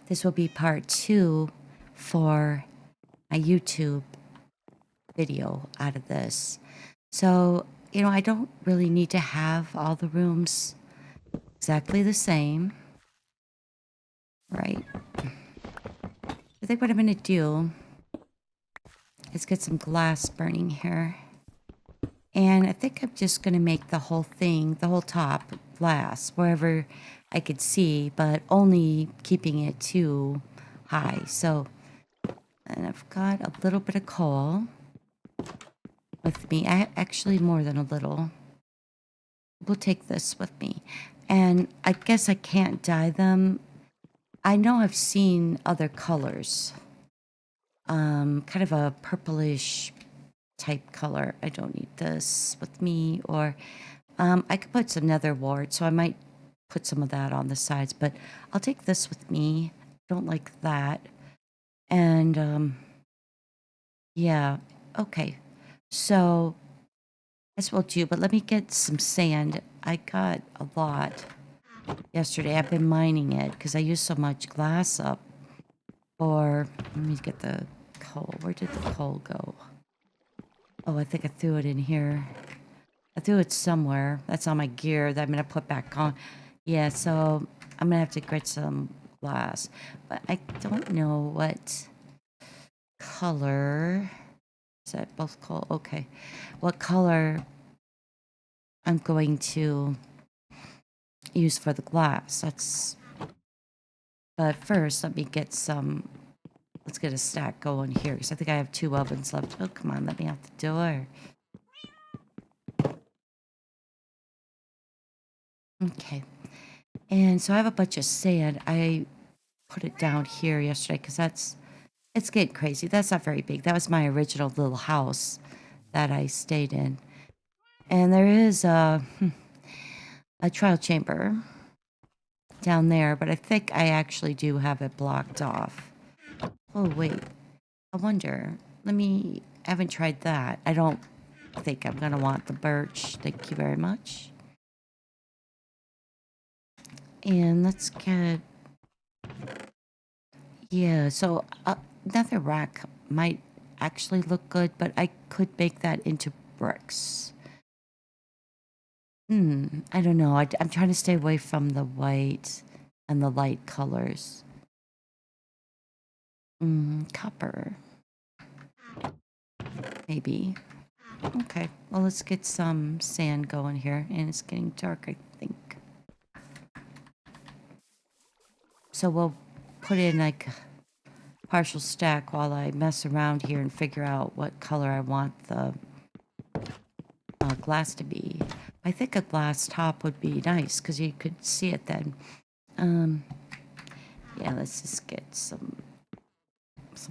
this will be part 2 for my YouTube video out of this. So, I don't really need to have all the rooms exactly the same, right? I think what I'm going to do is get some glass burning here. And I think I'm just going to make the whole thing, the whole top, glass, wherever I could see, but only keeping it too high. So, and I've got a little bit of coal with me. Actually, more than a little. We'll take this with me. And I guess I can't dye them. I know I've seen other colors. Kind of a purplish type color. I don't need this with me. Or I could put some nether wart, so I might put some of that on the sides. But I'll take this with me. Don't like that. And yeah, okay. So that's what I'll do. But let me get some sand. I got a lot yesterday. I've been mining it because I used so much glass up. Or let me get the coal. Where did the coal go? Oh, I think I threw it in here. I threw it somewhere. That's on my gear that I'm going to put back on. Yeah, so I'm going to have to get some glass. But I don't know what color. Is that both coal? Okay. What color I'm going to use for the glass. But first, let me get some. Let's get a stack going here, because I think I have 2 ovens left. Oh, come on, let me out the door. Okay. And so I have a bunch of sand. I put it down here yesterday, because it's getting crazy. That's not very big. That was my original little house that I stayed in. And there is a trial chamber down there, but I think I actually do have it blocked off. Oh, wait. I wonder. I haven't tried that. I don't think I'm going to want the birch. Thank you very much. And let's get... Yeah, so nether rack might actually look good, but I could make that into bricks. I don't know. I'm trying to stay away from the white and the light colors. Copper. Maybe. Okay, well, let's get some sand going here. And it's getting dark, I think. So we'll put in like a partial stack while I mess around here and figure out what color I want the glass to be. I think a glass top would be nice because you could see it then. Yeah, let's just get some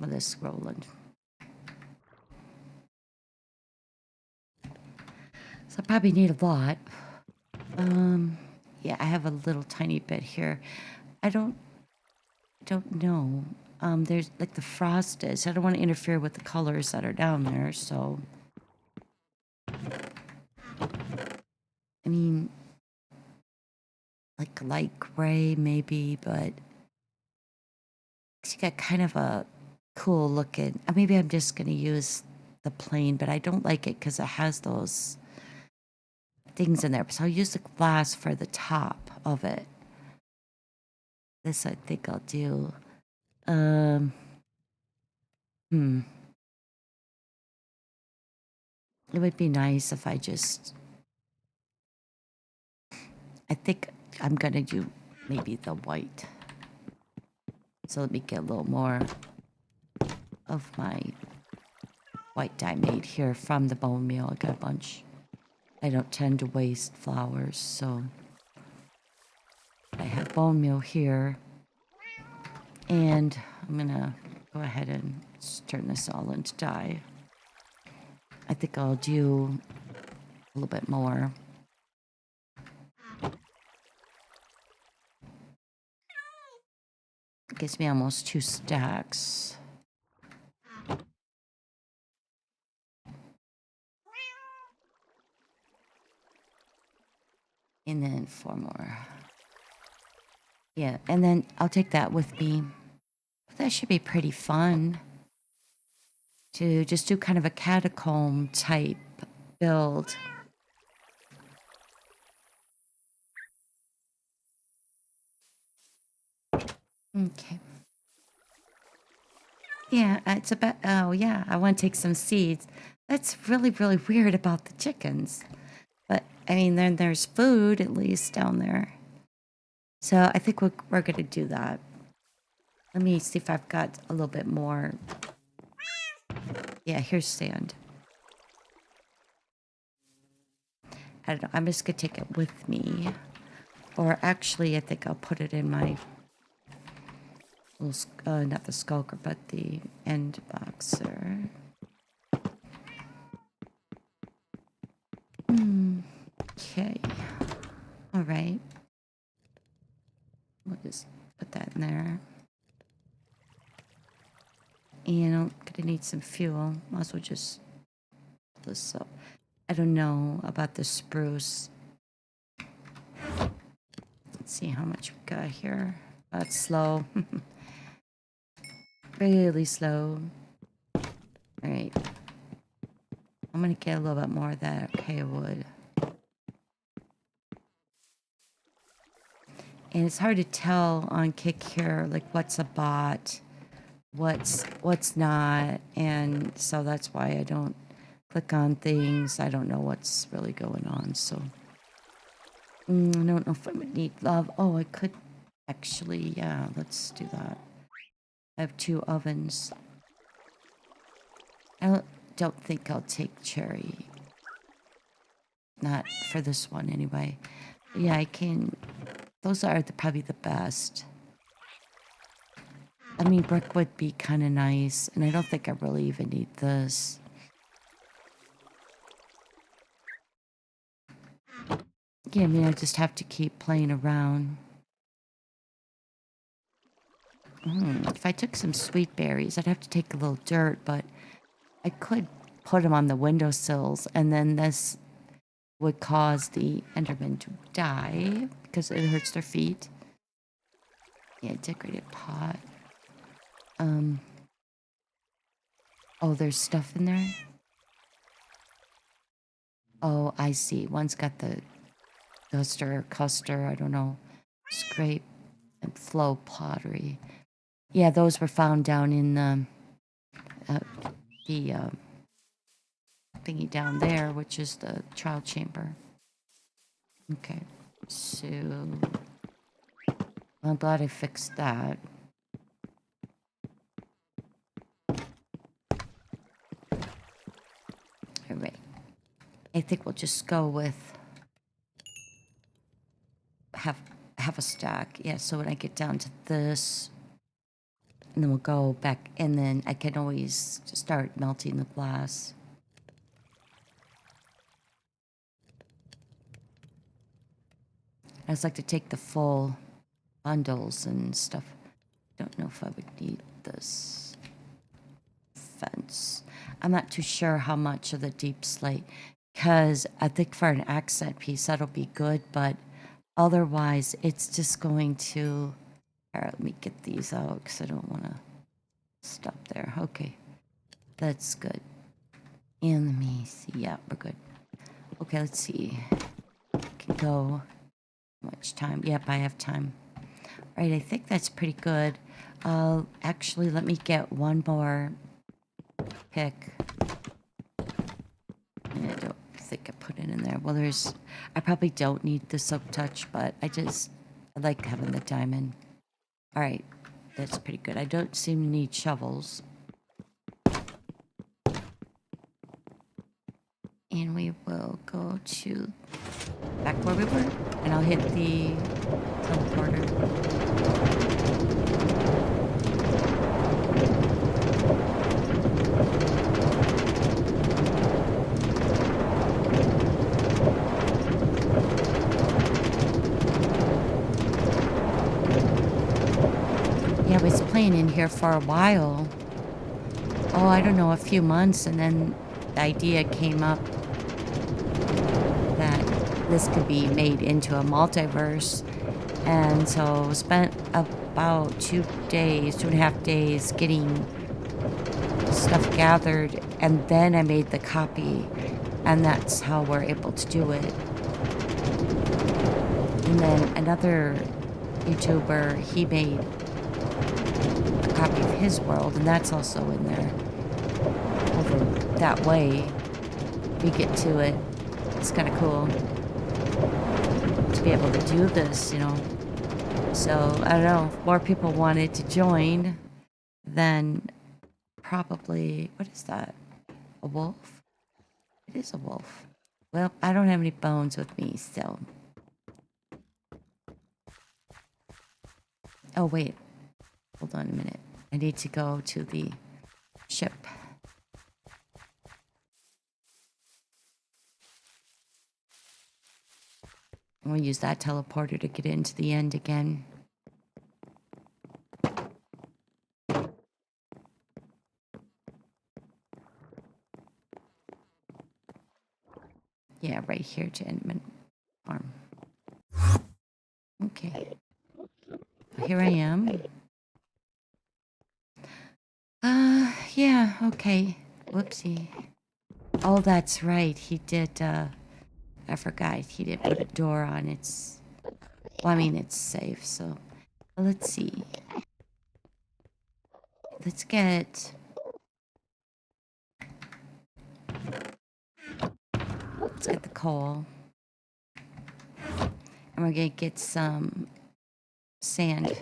of this rolling. So I probably need a lot. Yeah, I have a little tiny bit here. I don't know. There's like the frost is. I don't want to interfere with the colors that are down there, so I mean, like light gray maybe, but you got kind of a cool looking. Maybe I'm just gonna use the plain, but I don't like it because it has those things in there. So I'll use the glass for the top of it. This I think I'll do. It would be nice if I just... I think I'm gonna do maybe the white. So let me get a little more of my white dye made here from the bone meal. I got a bunch. I don't tend to waste flowers, so I have bone meal here. And I'm gonna go ahead and turn this all into dye. I think I'll do a little bit more. It gives me almost 2 stacks. And then 4 more. Yeah, and then I'll take that with me That should be pretty fun to just do kind of a catacomb type build. Okay. Yeah, it's about, oh yeah, I want to take some seeds. That's really, really weird about the chickens. But, I mean, then there's food at least down there. So I think we're going to do that. Let me see if I've got a little bit more. Yeah, here's sand. I don't know. I'm just going to take it with me. Or actually, I think I'll put it in my little, not the skulker, but the end boxer. Okay. All right. We'll just put that in there. And I'm gonna need some fuel. Might as well just pull this up. I don't know about the spruce. Let's see how much we got here. Oh, it's slow. Really slow. All right. I'm gonna get a little bit more of that okay wood. And it's hard to tell on Kick here, like what's a bot, what's not, and so that's why I don't click on things. I don't know what's really going on, so I don't know if I would need love. Oh, I could actually, yeah, let's do that. I have 2 ovens. I don't think I'll take cherry. Not for this one anyway. Yeah, I can. Those are probably the best. I mean, brick would be kind of nice, and I don't think I really even need this. Yeah, I mean, I just have to keep playing around. If I took some sweet berries, I'd have to take a little dirt, but I could put them on the windowsills, and then this would cause the Endermen to die because it hurts their feet. Yeah, decorated pot. Oh, there's stuff in there? Oh, I see. One's got the custer, I don't know, scrape and flow pottery. Yeah, those were found down in the thingy down there, which is the trial chamber. Okay, so I'm glad I fixed that. All right, I think we'll just go with half a stack. Yeah, so when I get down to this, and then we'll go back, and then I can always start melting the glass. I just like to take the full bundles and stuff. Don't know if I would need this fence. I'm not too sure how much of the deep slate, because I think for an accent piece that'll be good, but otherwise it's just going to... All right, let me get these out because I don't want to stop there. Okay, that's good. And let me see. Yeah, we're good. Okay, let's see. Can go. How much time? Yep, I have time. All right, I think that's pretty good. Actually, let me get one more pick. I don't think I put it in there. Well, I probably don't need the silk touch, but I like having the diamond. All right, that's pretty good. I don't seem to need shovels. And we will go to back where we were, and I'll hit the teleporter. Yeah, I was playing in here for a while. Oh, I don't know, a few months, and then the idea came up that this could be made into a multiverse, And so spent about 2 days, 2.5 days getting stuff gathered, and then I made the copy, and that's how we're able to do it. And then another YouTuber, he made a copy of his world, and that's also in there. Over that way, we get to it. It's kind of cool to be able to do this, you know. So, I don't know, if more people wanted to join, then probably, what is that? A wolf? It is a wolf. Well, I don't have any bones with me, so. Oh, wait. Hold on a minute. I need to go to the ship. I'm gonna use that teleporter to get into the end again. Yeah, right here to Endermen Farm. Okay. Here I am. Yeah, okay. Whoopsie. Oh, that's right. He did, I forgot. He did put a door on. It's, well, I mean, it's safe, so. Let's see. Let's get the coal. And we're gonna get some sand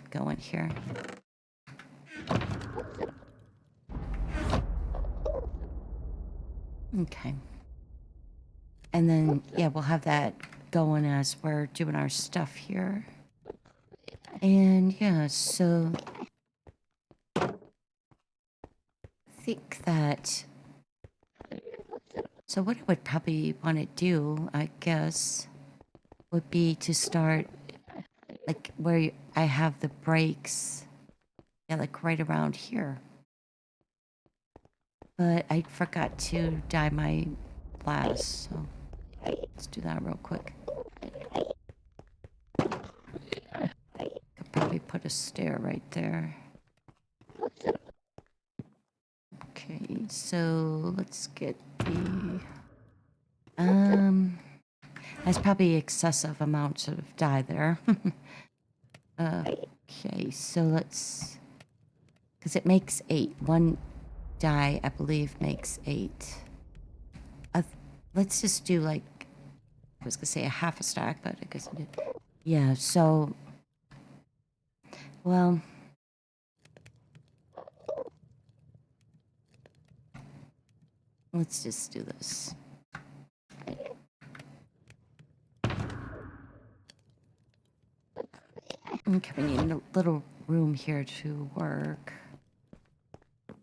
going here. Okay. And then, yeah, we'll have that going as we're doing our stuff here. And yeah, so I think that, so what I would probably want to do, I guess, would be to start like where I have the breaks, yeah, like right around here. But I forgot to dye my glass, so let's do that real quick. Could probably put a stair right there. Okay, so let's get the that's probably excessive amounts of dye there. Okay, so let's, because it makes 8. One dye, I believe, makes 8. Let's just do like, I was gonna say a half a stack, but I guess I did. Yeah, so, well, let's just do this. Okay, we need a little room here to work,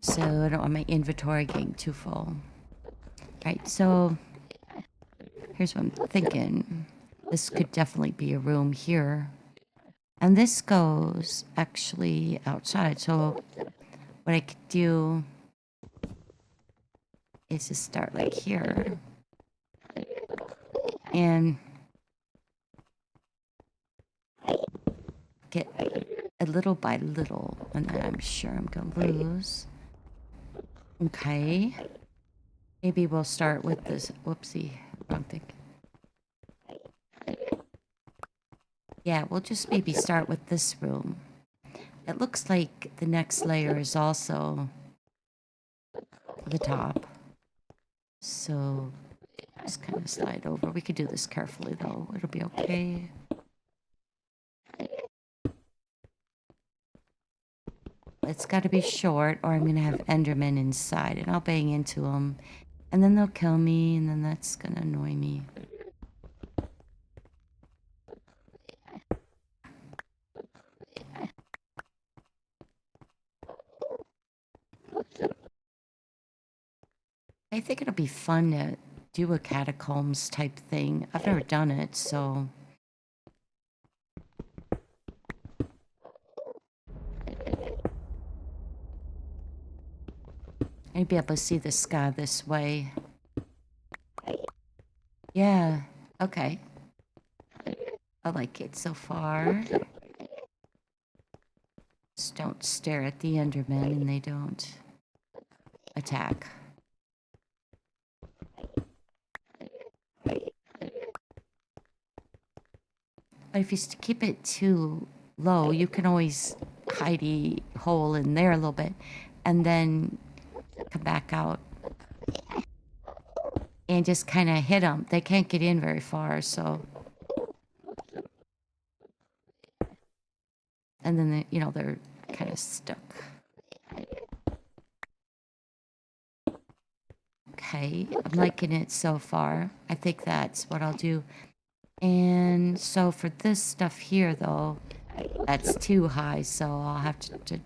so I don't want my inventory getting too full. Right, so here's what I'm thinking. This could definitely be a room here. And this goes actually outside, so what I could do is just start like here. And get a little by little, and I'm sure I'm gonna lose. Okay. Maybe we'll start with this. Whoopsie, wrong thing. Yeah, we'll just maybe start with this room. It looks like the next layer is also the top. So just kind of slide over. We could do this carefully though. It'll be okay. It's got to be short or I'm going to have Endermen inside and I'll bang into them. And then they'll kill me and then that's going to annoy me. I think it'll be fun to do a Catacombs type thing. I've never done it, so... I'd be able to see the sky this way. Yeah, okay. I like it so far. Just don't stare at the Endermen and they don't attack. But if you keep it too low, you can always hidey hole in there a little bit and then come back out and just kind of hit them. They can't get in very far, so. And then, they, they're kind of stuck. Okay, I'm liking it so far. I think that's what I'll do. And so for this stuff here, though, that's too high, so I'll have to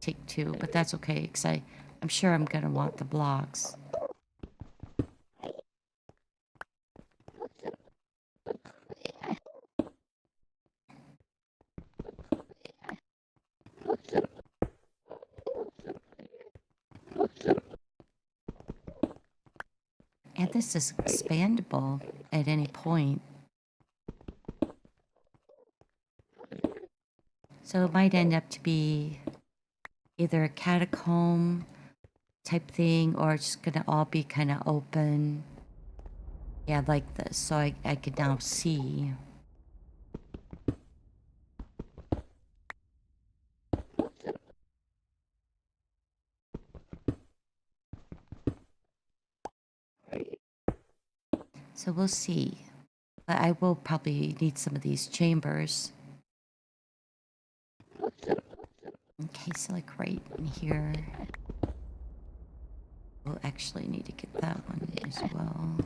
take two. But that's okay, because I'm sure I'm going to want the blocks. And this is expandable at any point. So it might end up to be either a catacomb type thing, or it's just gonna all be kind of open. Yeah, like this. So I could now see. So we'll see. But I will probably need some of these chambers. Okay, so like right in here. We'll actually need to get that one as well.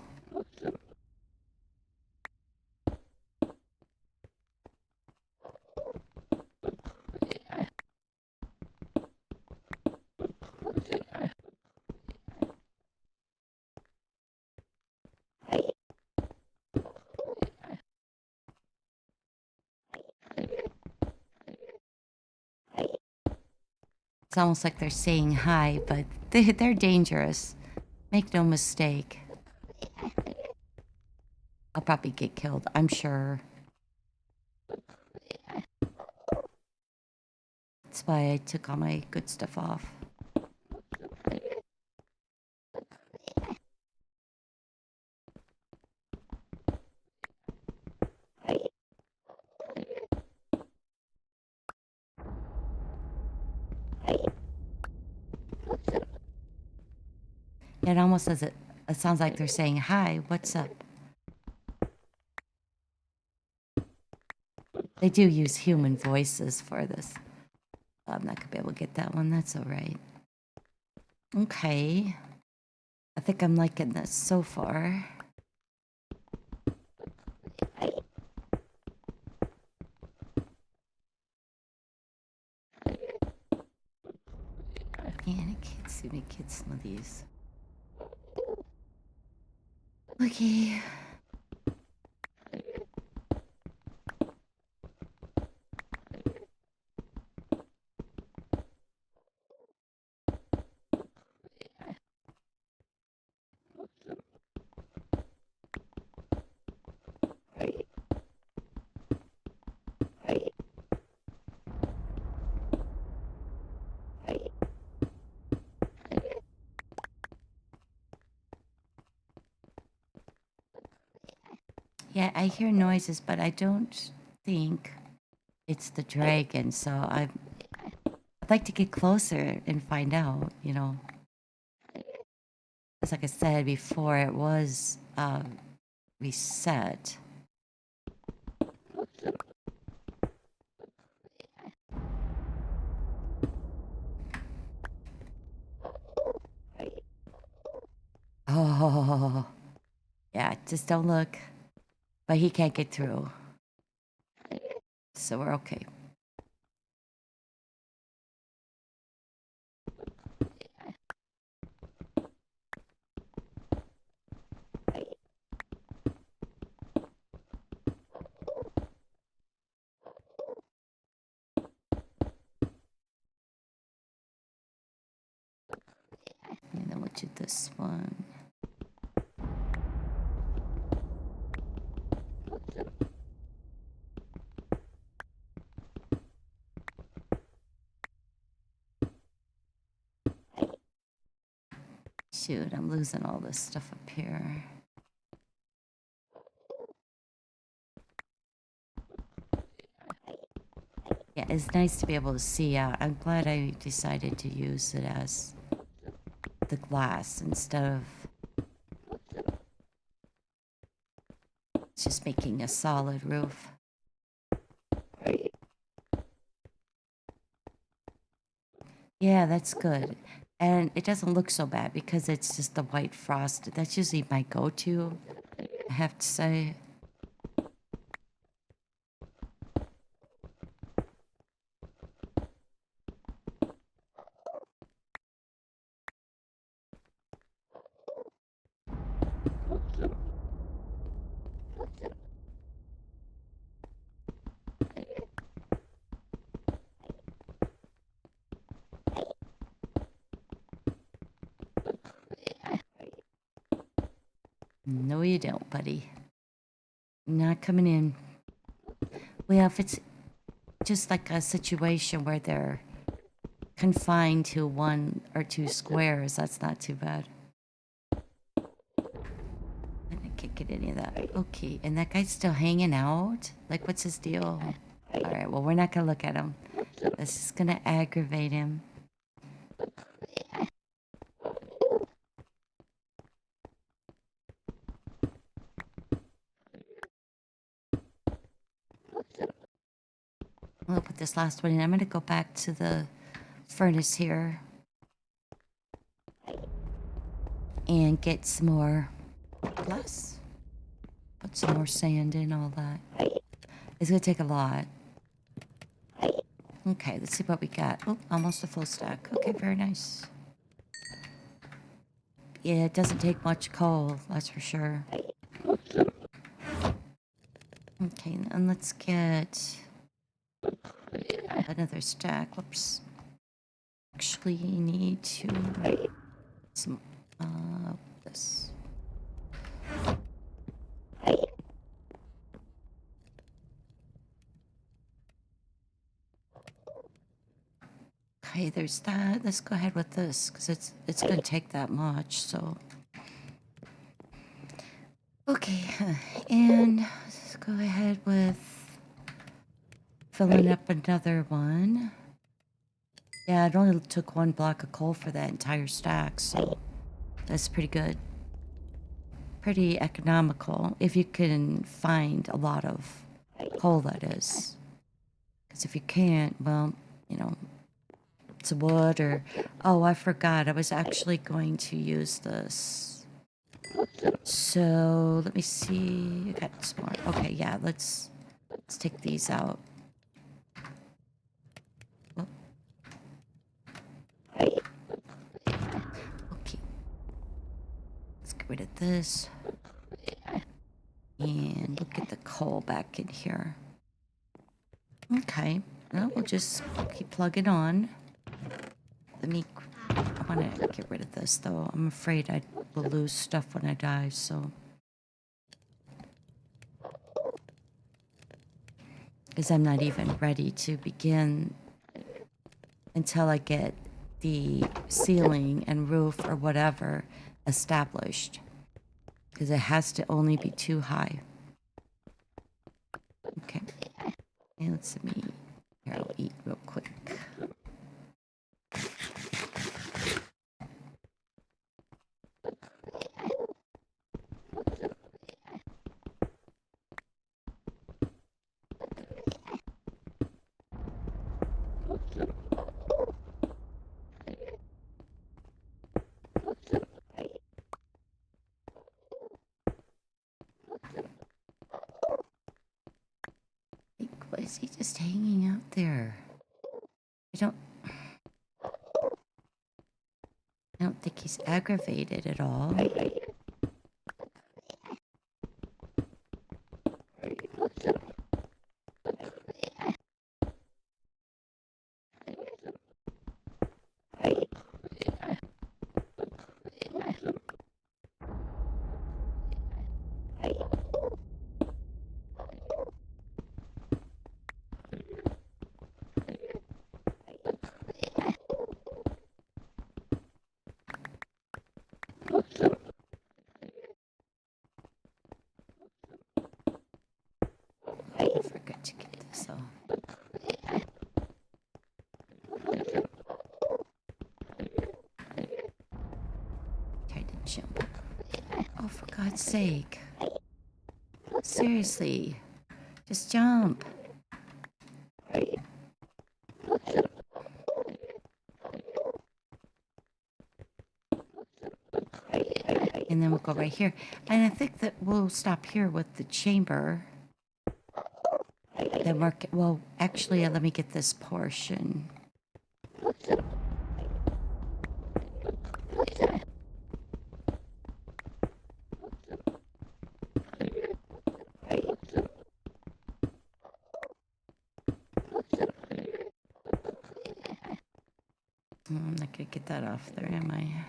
It's almost like they're saying hi, but they're dangerous. Make no mistake. I'll probably get killed, I'm sure. That's why I took all my good stuff off. It almost says it sounds like they're saying, hi, what's up? They do use human voices for this. I'm not gonna be able to get that one, that's all right. Okay. I think I'm liking this so far. And I can't see me get some of these. Okay. Yeah, I hear noises, but I don't think it's the dragon, so I'd like to get closer and find out, Because like I said before, it was reset. Oh, yeah, just don't look. But he can't get through. So we're okay. And then we'll do this one. Shoot, I'm losing all this stuff up here. Yeah, it's nice to be able to see out. I'm glad I decided to use it as the glass instead of just making a solid roof. Yeah, that's good. And it doesn't look so bad because it's just the white frost. That's usually my go-to, I have to say. No, you don't, buddy. Not coming in. Well, if it's just like a situation where they're confined to 1 or 2 squares, that's not too bad. I can't get any of that. Okay, and that guy's still hanging out? Like, what's his deal? Alright, well, we're not gonna look at him. This is gonna aggravate him. I'll put this last one in. I'm gonna go back to the furnace here and get some more glass. Put some more sand in, all that. It's gonna take a lot. Okay, let's see what we got. Oh, almost a full stack. Okay, very nice. Yeah, it doesn't take much coal, that's for sure. Okay, and let's get another stack. Whoops. Actually, need to some this. Okay, there's that. Let's go ahead with this because it's gonna take that much. So okay, and let's go ahead with filling up another one. Yeah, it only took 1 block of coal for that entire stack, so that's pretty good. Pretty economical if you can find a lot of coal, that is. Because if you can't, well, you know, it's wood or... Oh, I forgot. I was actually going to use this. So, let me see. I got some more. Okay, yeah, let's take these out. Oh. Okay. Let's get rid of this. And look at the coal back in here. Okay. Well, we'll just keep plugging on. Let me... I want to get rid of this, though. I'm afraid I will lose stuff when I die, so... Because I'm not even ready to begin until I get the ceiling and roof or whatever established. Because it has to only be 2 high. Okay. And let's see me... Here, I'll eat real quick. Why is he just hanging out there? I don't think he's aggravated at all. Jump. Oh, for God's sake. Seriously. Just jump. And then we'll go right here. And I think that we'll stop here with the chamber. Then we're, well, actually, let me get this portion. I'm not gonna get that off there, am I?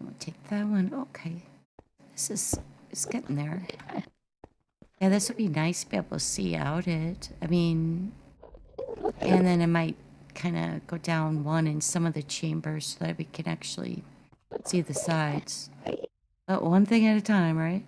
We'll take that one. Okay. This is, it's getting there. Yeah, this would be nice to be able to see out it. I mean, and then it might kind of go down one in some of the chambers so that we can actually see the sides. But one thing at a time, right?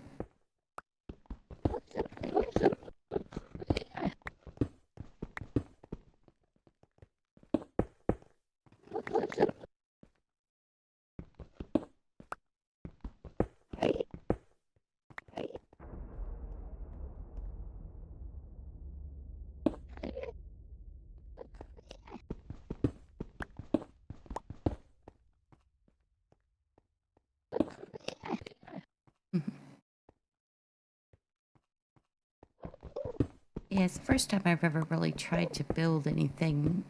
Yeah, it's the first time I've ever really tried to build anything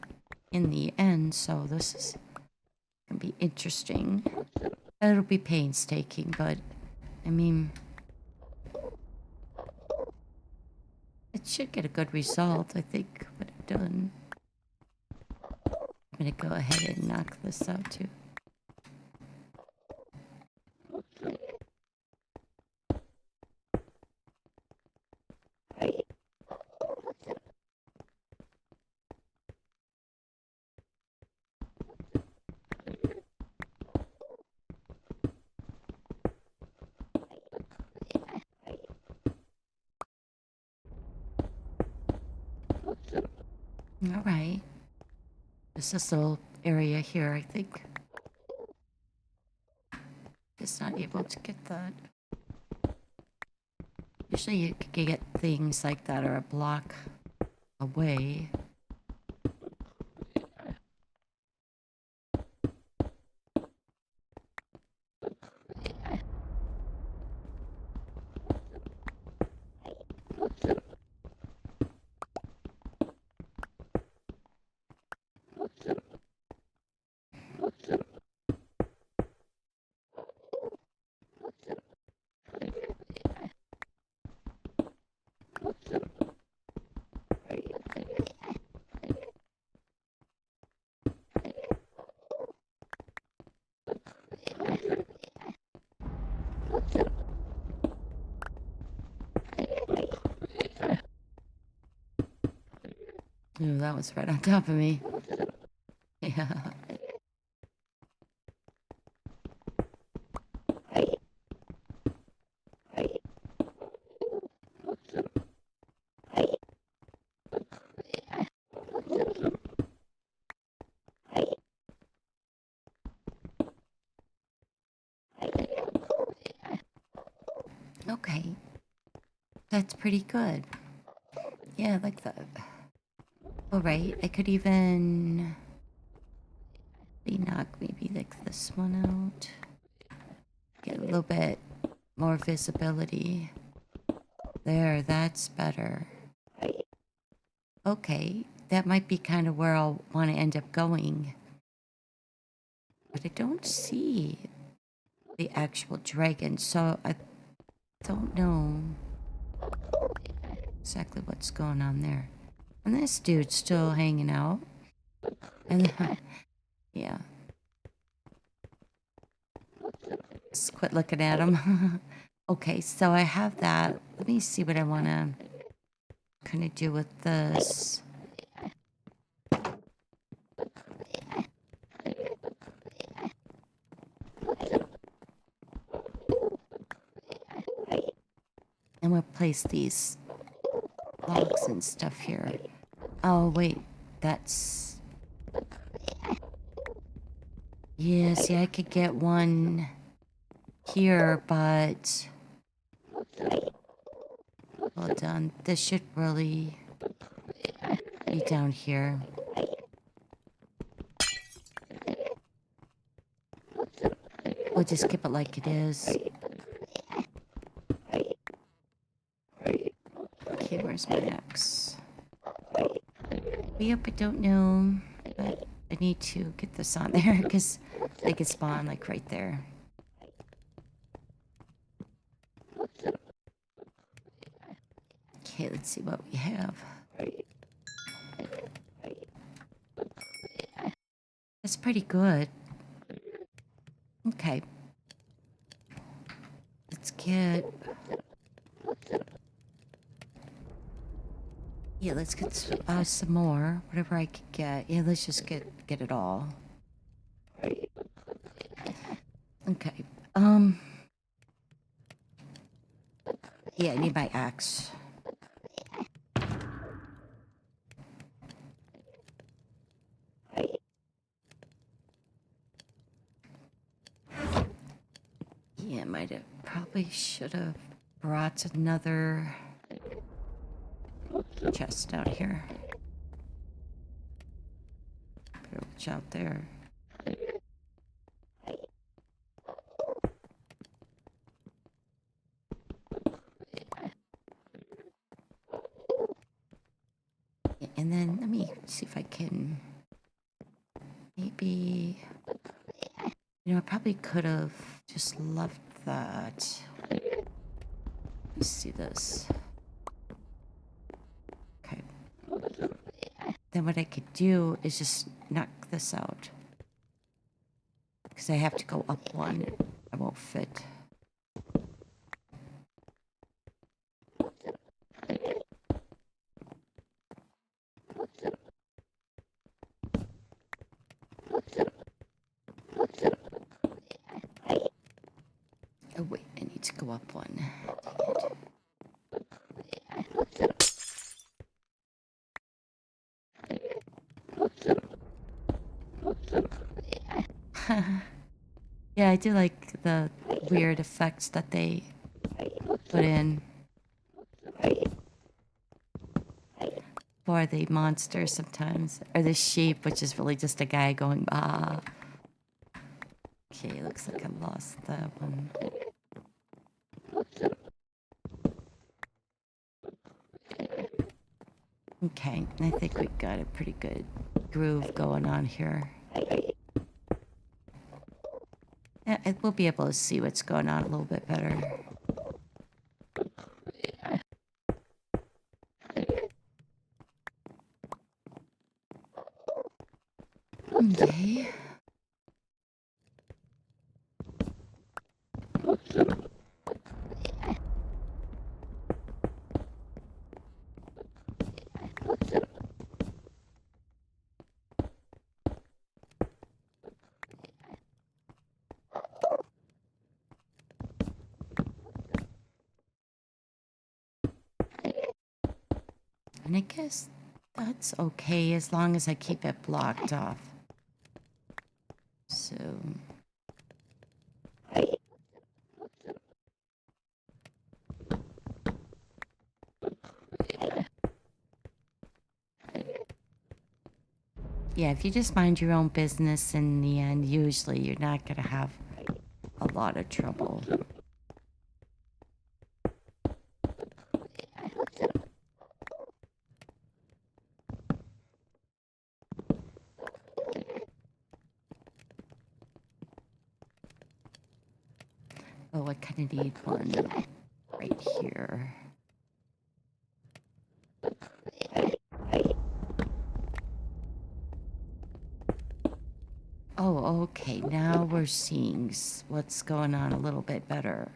in the end, so this is gonna be interesting. It'll be painstaking, but I mean, it should get a good result, I think, what I've done. I'm gonna go ahead and knock this out too. All right. This little area here, I think. Just not able to get that. Usually you can get things like that are a block away. Ooh, that was right on top of me. Yeah. Okay. That's pretty good. Yeah, I like that. Alright, I could even knock maybe like this one out. Get a little bit more visibility. There, that's better. Okay, that might be kind of where I'll want to end up going. But I don't see the actual dragon, so I don't know exactly what's going on there. And this dude's still hanging out. And yeah. Just quit looking at him. Okay, so I have that. Let me see what I want to kind of do with this. And we'll place these logs and stuff here. Oh, wait. That's... Yeah, see, I could get one here, but... Hold on. This should really be down here. We'll just keep it like it is. Okay, where's my axe? Yep, I don't know, but I need to get this on there because they can spawn like right there. Okay, let's see what we have. That's pretty good. Okay. Let's get... Yeah, let's get some more. Whatever I could get. Yeah, let's just get it all. Okay. Yeah, I need my axe. Yeah, probably should have brought another chest out here. Better watch out there. Yeah, and then let me see if I can maybe... You know, I probably could have just left that. Let's see this. Okay. Then what I could do is just knock this out. Because I have to go up one. I won't fit. Oh wait, I need to go up one. Yeah, I do like the weird effects that they put in for the monsters sometimes. Or the sheep, which is really just a guy going, ah. Okay, looks like I lost that one. Okay, I think we got a pretty good groove going on here. Yeah, we'll be able to see what's going on a little bit better. Okay. And I guess that's okay as long as I keep it blocked off. So... Yeah, if you just mind your own business in the end, usually you're not going to have a lot of trouble. Oh, I kind of need one right here. are seeing what's going on a little bit better.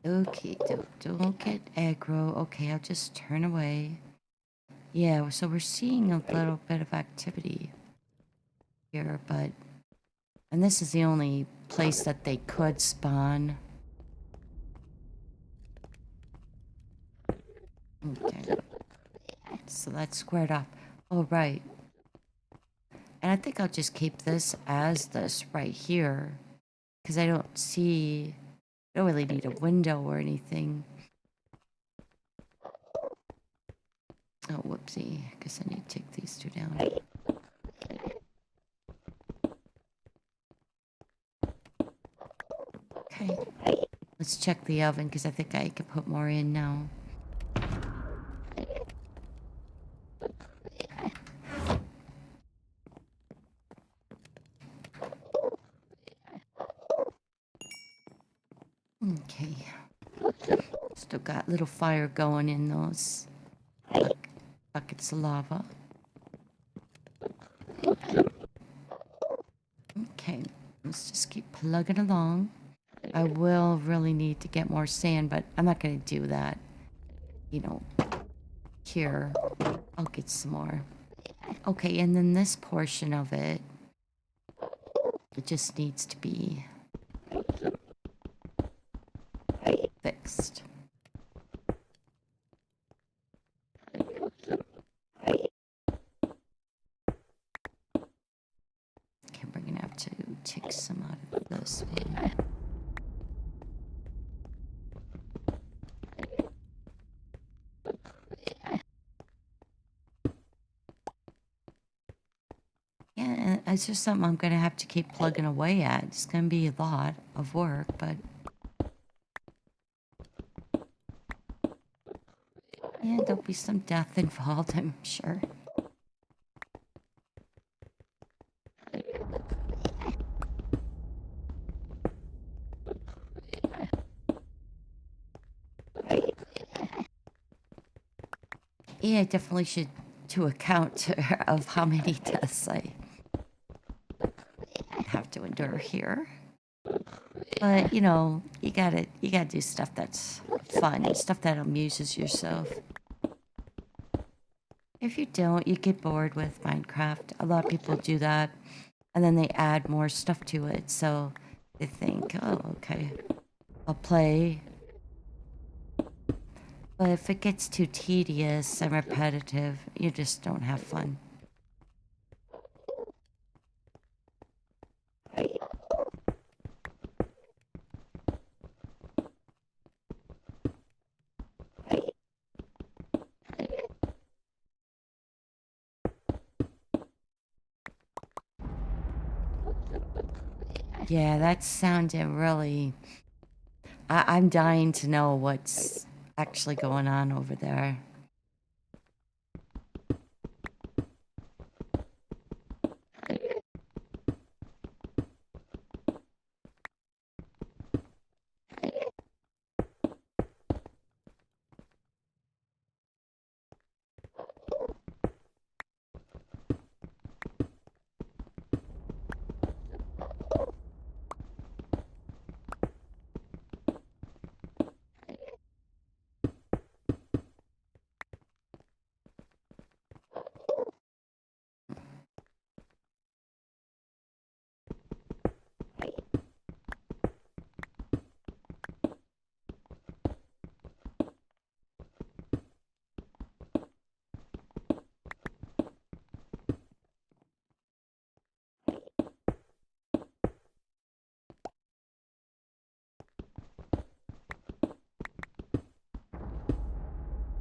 Okay, don't get aggro. Okay, I'll just turn away. Yeah, so we're seeing a little bit of activity here, but... And this is the only place that they could spawn. Okay. So that's squared up. Oh, right. And I think I'll just keep this as this right here. Because I don't really need a window or anything. Oh, whoopsie. I guess I need to take these two down. Okay. Let's check the oven because I think I can put more in now. Okay. Still got little fire going in those buckets of lava. Okay, let's just keep plugging along. I will really need to get more sand, but I'm not going to do that. You know, here, I'll get some more. Okay, and then this portion of it, it just needs to be fixed. Okay, we're going to have to take some out of this one. Yeah, it's just something I'm going to have to keep plugging away at. It's going to be a lot of work, but... yeah, there'll be some death involved, I'm sure. Yeah, I definitely should do a count of how many deaths I have to endure here. But, you know, you gotta do stuff that's fun, stuff that amuses yourself. If you don't, you get bored with Minecraft. A lot of people do that, and then they add more stuff to it, so they think, oh, okay, I'll play. But if it gets too tedious and repetitive, you just don't have fun. Yeah, that sounded really... I'm dying to know what's actually going on over there.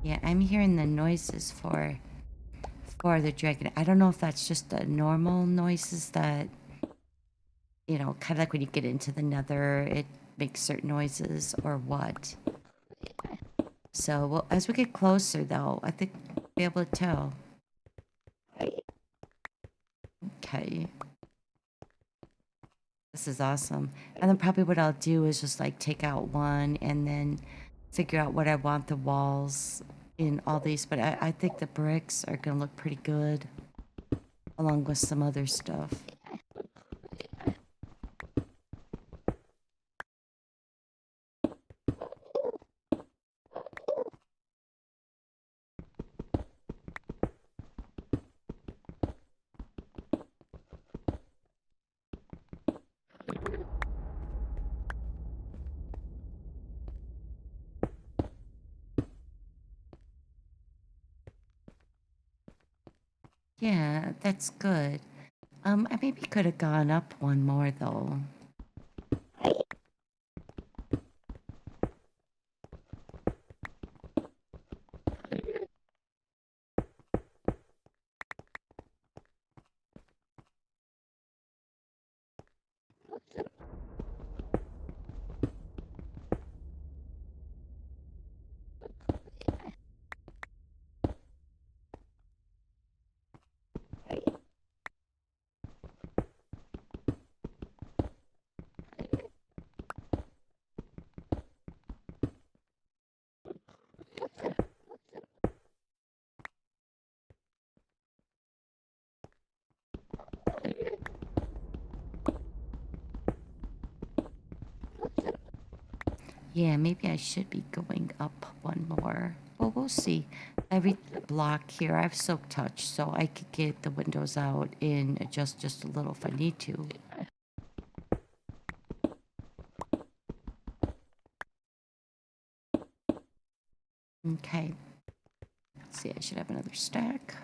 Yeah, I'm hearing the noises for the dragon. I don't know if that's just the normal noises that, you know, kind of like when you get into the nether, it makes certain noises or what. So, well, as we get closer, though, I think we'll be able to tell. Okay. This is awesome. And then probably what I'll do is just like take out one and then figure out what I want the walls in all these, but I think the bricks are gonna look pretty good along with some other stuff. Yeah, that's good. I maybe could have gone up one more though. Yeah, maybe I should be going up one more. Well, we'll see. Every block here, I have silk touch, so I could get the windows out and adjust just a little if I need to. Okay. Let's see, I should have another stack.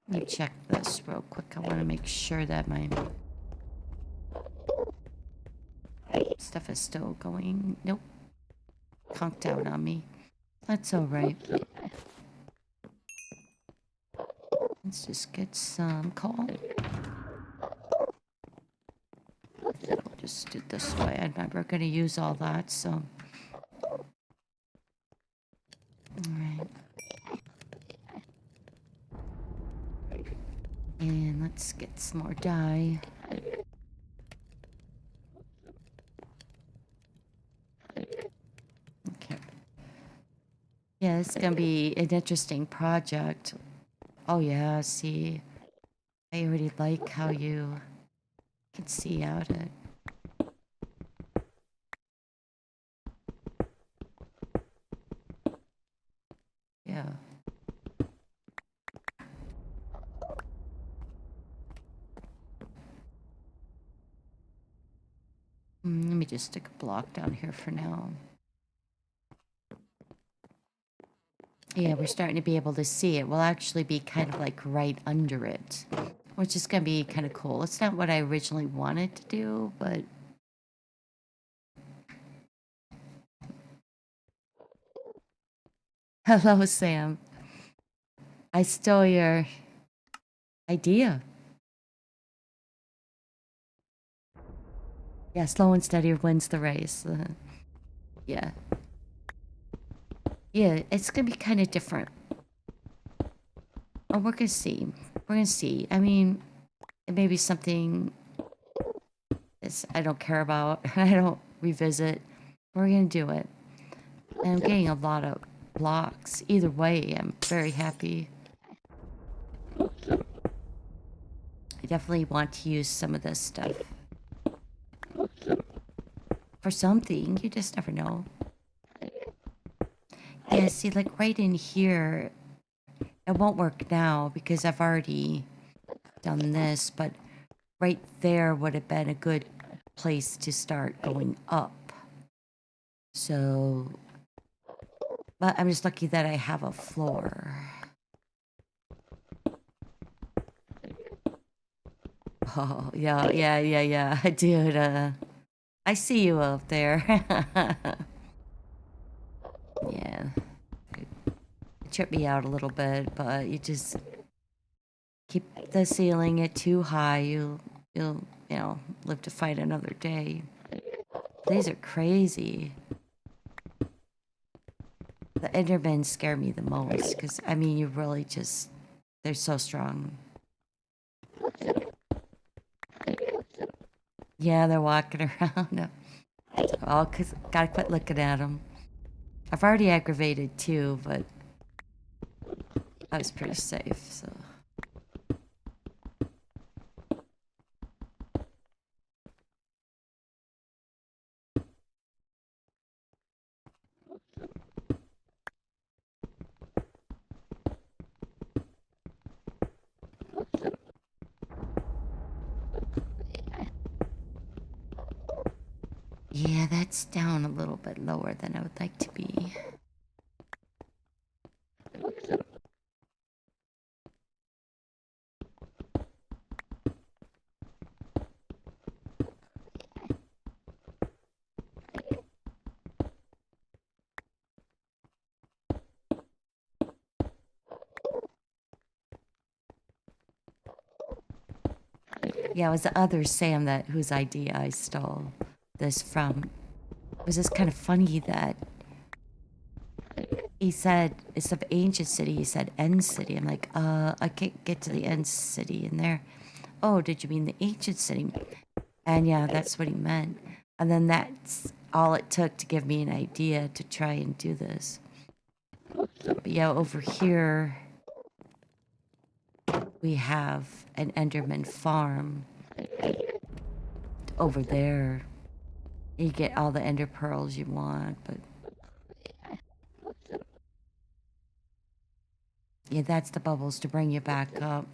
Let me check this real quick. I want to make sure that my stuff is still going. Nope. Conked out on me. That's alright. Let's just get some coal. I'll just do it this way. I'm never going to use all that, so. Alright. And let's get some more dye. Okay. Yeah, it's gonna be an interesting project. Oh yeah, see. I already like how you can see out it. Yeah. Let me just stick a block down here for now. Yeah, we're starting to be able to see it. We'll actually be kind of like right under it, which is going to be kind of cool. It's not what I originally wanted to do, but... Hello, Sam. I stole your idea. Yeah, slow and steady wins the race. Yeah. Yeah, it's going to be kind of different. Oh, we're going to see. We're going to see. I mean, it may be something I don't care about. I don't revisit. We're going to do it. And I'm getting a lot of blocks. Either way, I'm very happy. I definitely want to use some of this stuff. For something, you just never know. Yeah, see, like right in here, it won't work now because I've already done this, but right there would have been a good place to start going up. So, but I'm just lucky that I have a floor. Oh, yeah, dude, I see you up there. Yeah. It tripped me out a little bit, but you just keep the ceiling at too high, you'll live to fight another day. These are crazy. The Endermen scare me the most, because, I mean, you really just... They're so strong. Yeah, they're walking around. Oh, cause gotta quit looking at them. I've already aggravated 2, but I was pretty safe, so. Yeah, that's down a little bit lower than I would like to be. Yeah, it was the other Sam that whose idea I stole this from. It was just kind of funny that he said instead of ancient city, he said end city. I'm like, I can't get to the end city in there. Oh, did you mean the ancient city? And yeah, that's what he meant. And then that's all it took to give me an idea to try and do this. But yeah, over here we have an Enderman farm. Over there, you get all the Ender pearls you want, but yeah, that's the bubbles to bring you back up.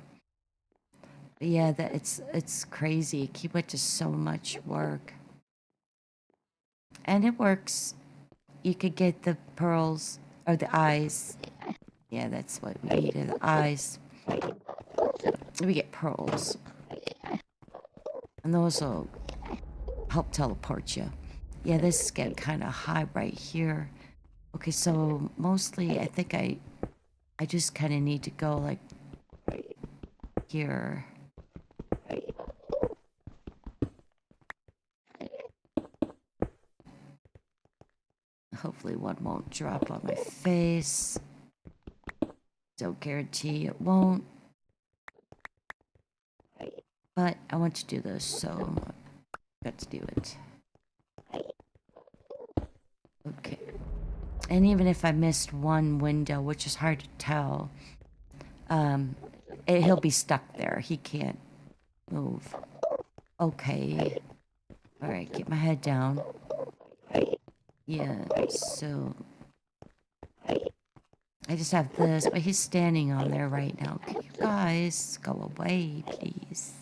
But yeah, that it's crazy. Keep it to so much work, and it works. You could get the pearls or the eyes. Yeah, that's what we needed. The eyes. We get pearls, and those will help teleport you. Yeah, this is getting kind of high right here. Okay, so mostly I think I just kind of need to go like here. Hopefully one won't drop on my face. Don't guarantee it won't. But I want to do this, so I've got to do it. Okay. And even if I missed one window, which is hard to tell, he'll be stuck there. He can't move. Okay. All right, get my head down. Yeah, so I just have this, but he's standing on there right now. Can you guys go away, please?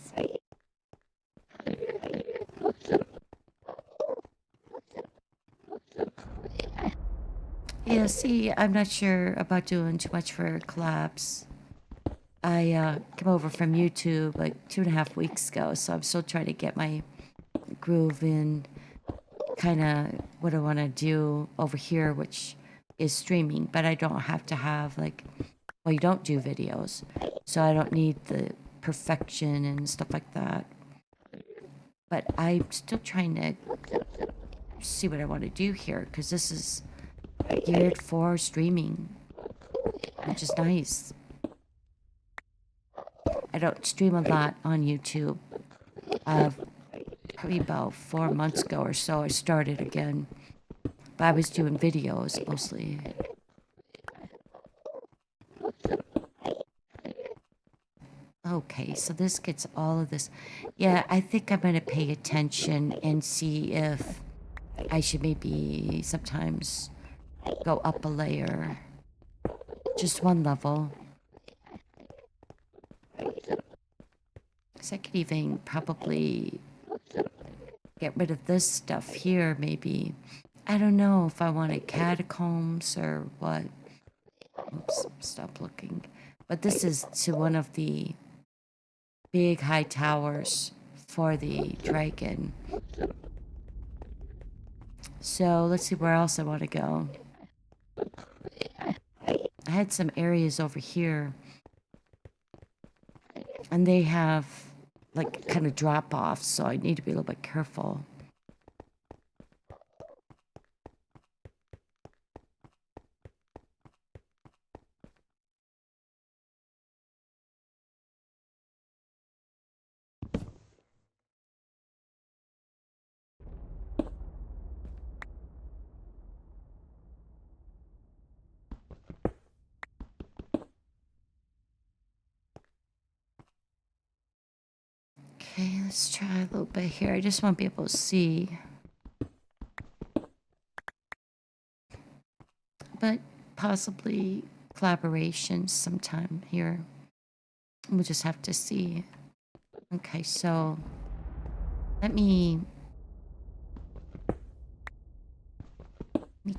Yeah, see, I'm not sure about doing too much for collabs. I came over from YouTube like 2.5 weeks ago, so I'm still trying to get my groove in, kind of what I want to do over here, which is streaming, but I don't have to have like, well, you don't do videos, so I don't need the perfection and stuff like that. But I'm still trying to see what I want to do here, because this is geared for streaming, which is nice. I don't stream a lot on YouTube. Probably about 4 months ago or so, I started again. But I was doing videos mostly. Okay, so this gets all of this. Yeah, I think I'm going to pay attention and see if I should maybe sometimes go up a layer. Just one level. So I could even probably get rid of this stuff here, maybe. I don't know if I wanted catacombs or what. Oops, stop looking. But this is to one of the big high towers for the dragon. So let's see where else I want to go. I had some areas over here, and they have like kind of drop off, so I need to be a little bit careful. Okay, let's try a little bit here. I just want to be able to see. But possibly collaboration sometime here. We'll just have to see. Okay, so let me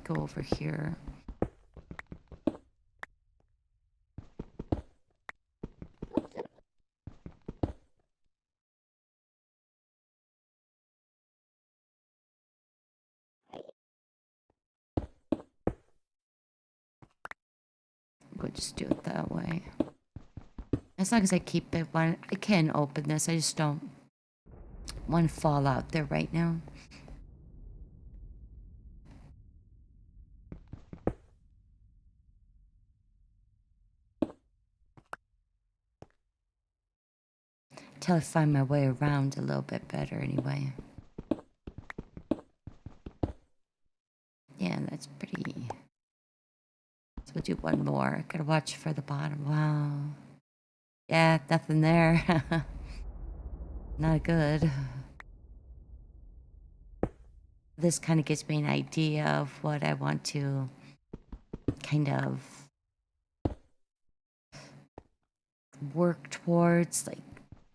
go over here. We'll just do it that way. As long as I keep it one, I can open this. I just don't want to fall out there right now. Till I find my way around a little bit better anyway. Yeah, that's pretty. So we'll do one more. Gotta watch for the bottom. Wow. Yeah, nothing there. Not good. This kind of gives me an idea of what I want to kind of work towards, like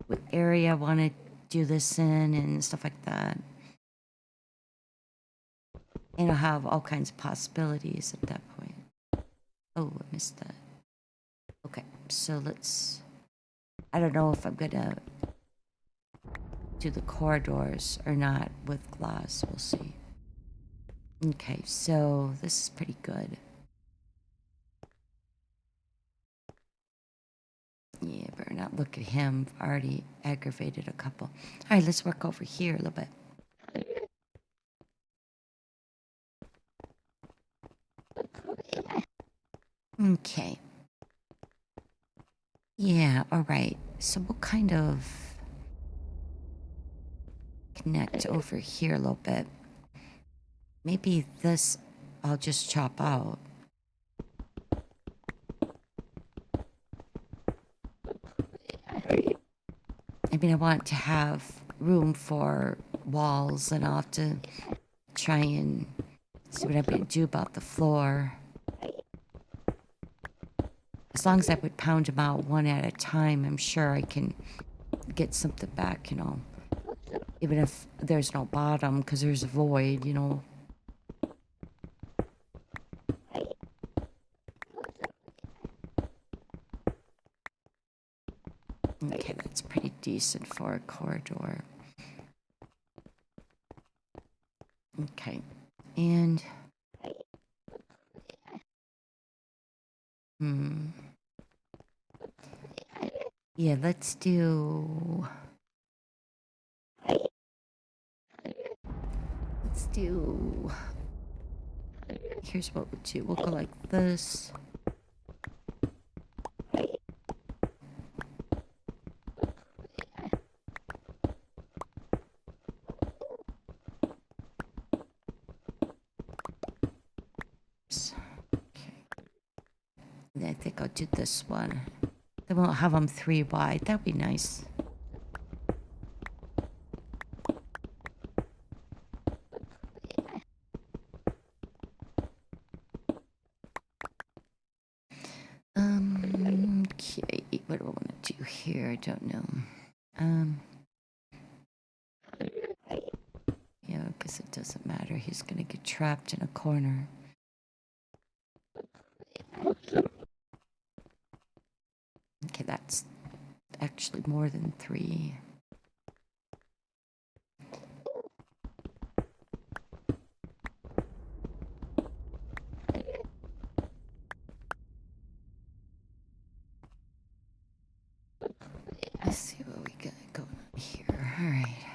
what area I want to do this in and stuff like that. And I'll have all kinds of possibilities at that point. Oh, I missed that. Okay, so let's... I don't know if I'm gonna do the corridors or not with glass. We'll see. Okay, so this is pretty good. Yeah, better not look at him. I've already aggravated a couple. All right, let's work over here a little bit. Okay. Yeah, all right. So we'll kind of connect over here a little bit. Maybe this I'll just chop out. I mean, I want to have room for walls, and I'll have to try and see what I'm going to do about the floor. As long as I would pound them out one at a time, I'm sure I can get something back, you know. Even if there's no bottom, because there's a void, you know. Okay, that's pretty decent for a corridor. Okay, and... Yeah, let's do... Here's what we'll do. We'll go like this. And I think I'll do this one. Then we'll have them 3 wide. That'd be nice. Okay, what do I want to do here? I don't know. Yeah, because it doesn't matter. He's gonna get trapped in a corner. Okay, that's actually more than 3. Let's see what we got going on here. All right.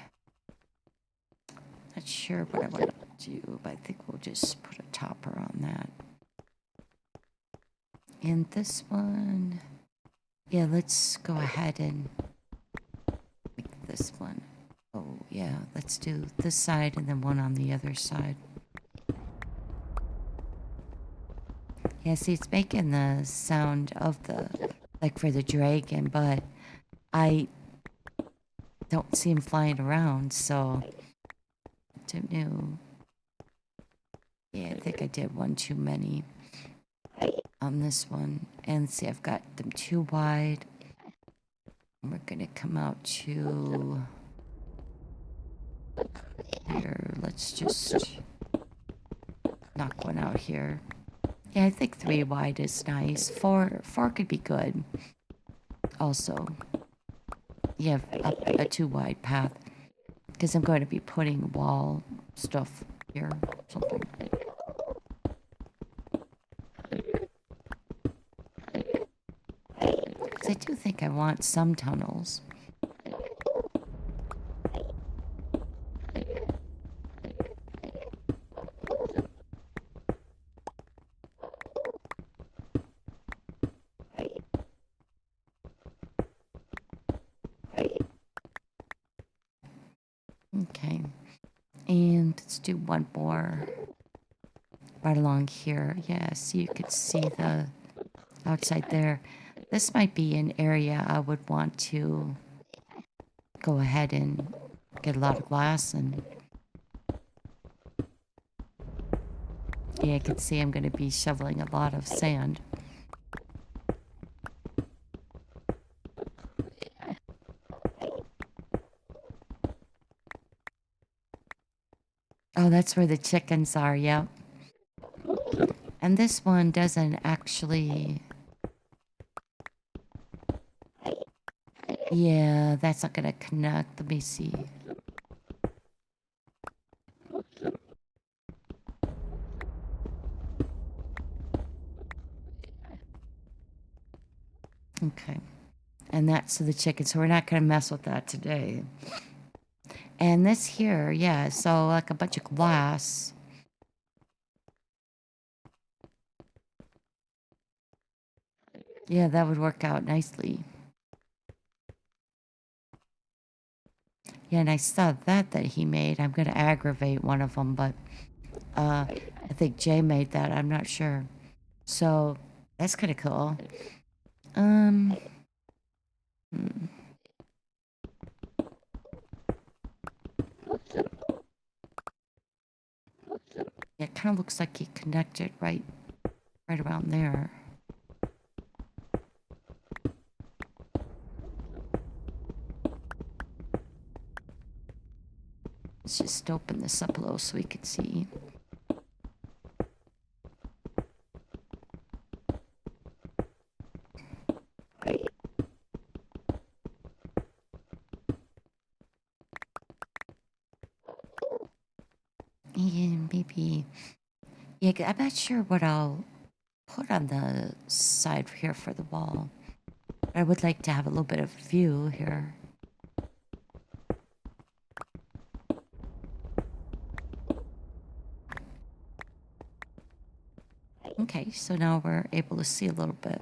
Not sure what I want to do, but I think we'll just put a topper on that. And this one, yeah, let's go ahead and make this one. Oh, yeah, let's do this side and then one on the other side. Yeah, see, it's making the sound of the, like for the dragon, but I don't see them flying around, so I don't know. Yeah, I think I did one too many on this one. And see, I've got them too wide. And we're gonna come out to here. Let's just knock one out here. Yeah, I think 3 wide is nice. Four could be good. Also, you have a 2 wide path because I'm going to be putting wall stuff here. Something. Because I do think I want some tunnels. Okay. And let's do one more right along here. Yeah, so you could see the outside there. This might be an area I would want to go ahead and get a lot of glass and yeah, I can see I'm going to be shoveling a lot of sand. Oh, that's where the chickens are, yep. And this one doesn't actually... Yeah, that's not gonna connect. Let me see. Okay. And that's to the chicken, so we're not gonna mess with that today. And this here, yeah, so like a bunch of glass. Yeah, that would work out nicely. Yeah, and I saw that he made. I'm gonna aggravate one of them, but I think Jay made that. I'm not sure. So that's kind of cool. Hmm. Yeah, it kind of looks like he connected right around there. Let's just open this up a little so we can see. And maybe, yeah, I'm not sure what I'll put on the side here for the wall. I would like to have a little bit of view here. Okay, so now we're able to see a little bit.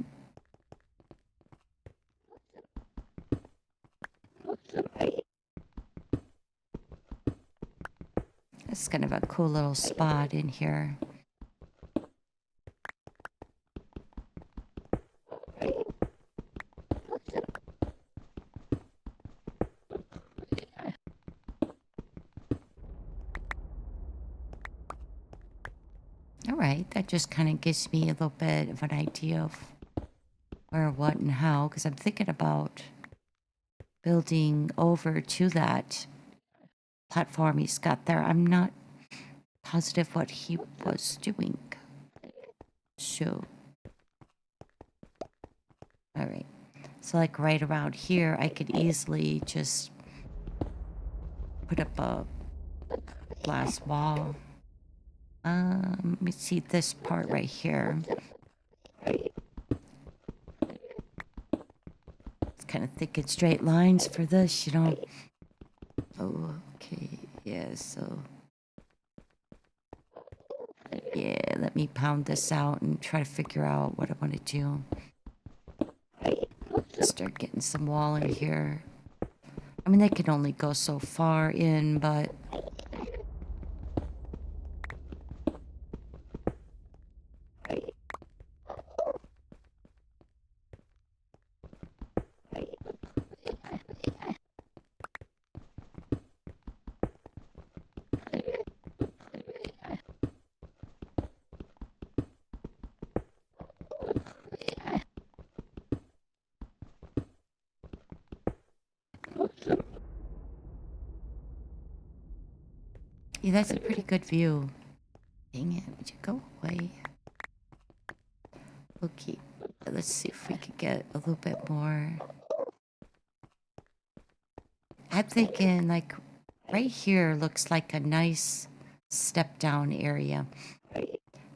That's kind of a cool little spot in here. All right, that just kind of gives me a little bit of an idea of where, what, and how, because I'm thinking about building over to that platform he's got there. I'm not positive what he was doing. So, all right. So like right around here, I could easily just put up a glass wall. Let me see this part right here. It's kind of thinking straight lines for this, you know. Oh, okay. Yeah, so... Yeah, let me pound this out and try to figure out what I want to do. Start getting some wall in here. I mean, they can only go so far in, but... Yeah, that's a pretty good view. Dang it, would you go away? Okay, let's see if we could get a little bit more. I'm thinking like right here looks like a nice step down area.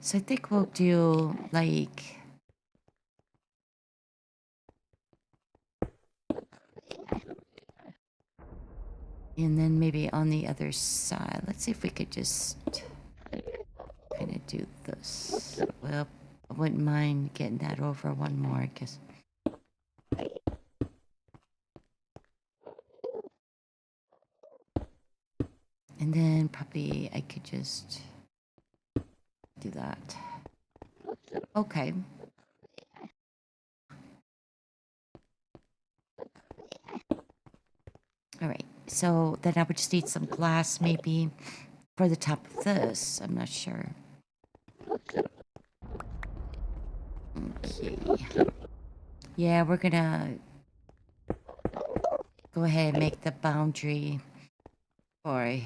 So I think we'll do like, and then maybe on the other side. Let's see if we could just kind of do this. Well, I wouldn't mind getting that over one more, I guess. And then probably I could just do that. Okay. All right. So then I would just need some glass maybe for the top of this. I'm not sure. Okay. Yeah, we're gonna go ahead and make the boundary for a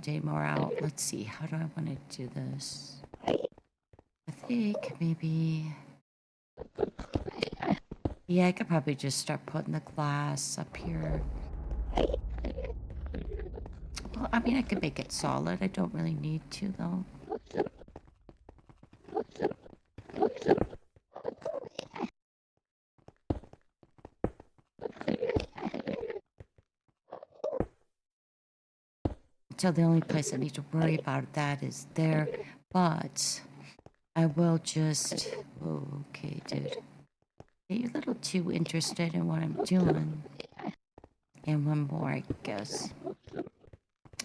day more out. Let's see. How do I want to do this? I think maybe... Yeah, I could probably just start putting the glass up here. Well, I mean, I could make it solid. I don't really need to, though. So the only place I need to worry about that is there. But I will just... Oh, okay, dude. You're a little too interested in what I'm doing. And one more, I guess.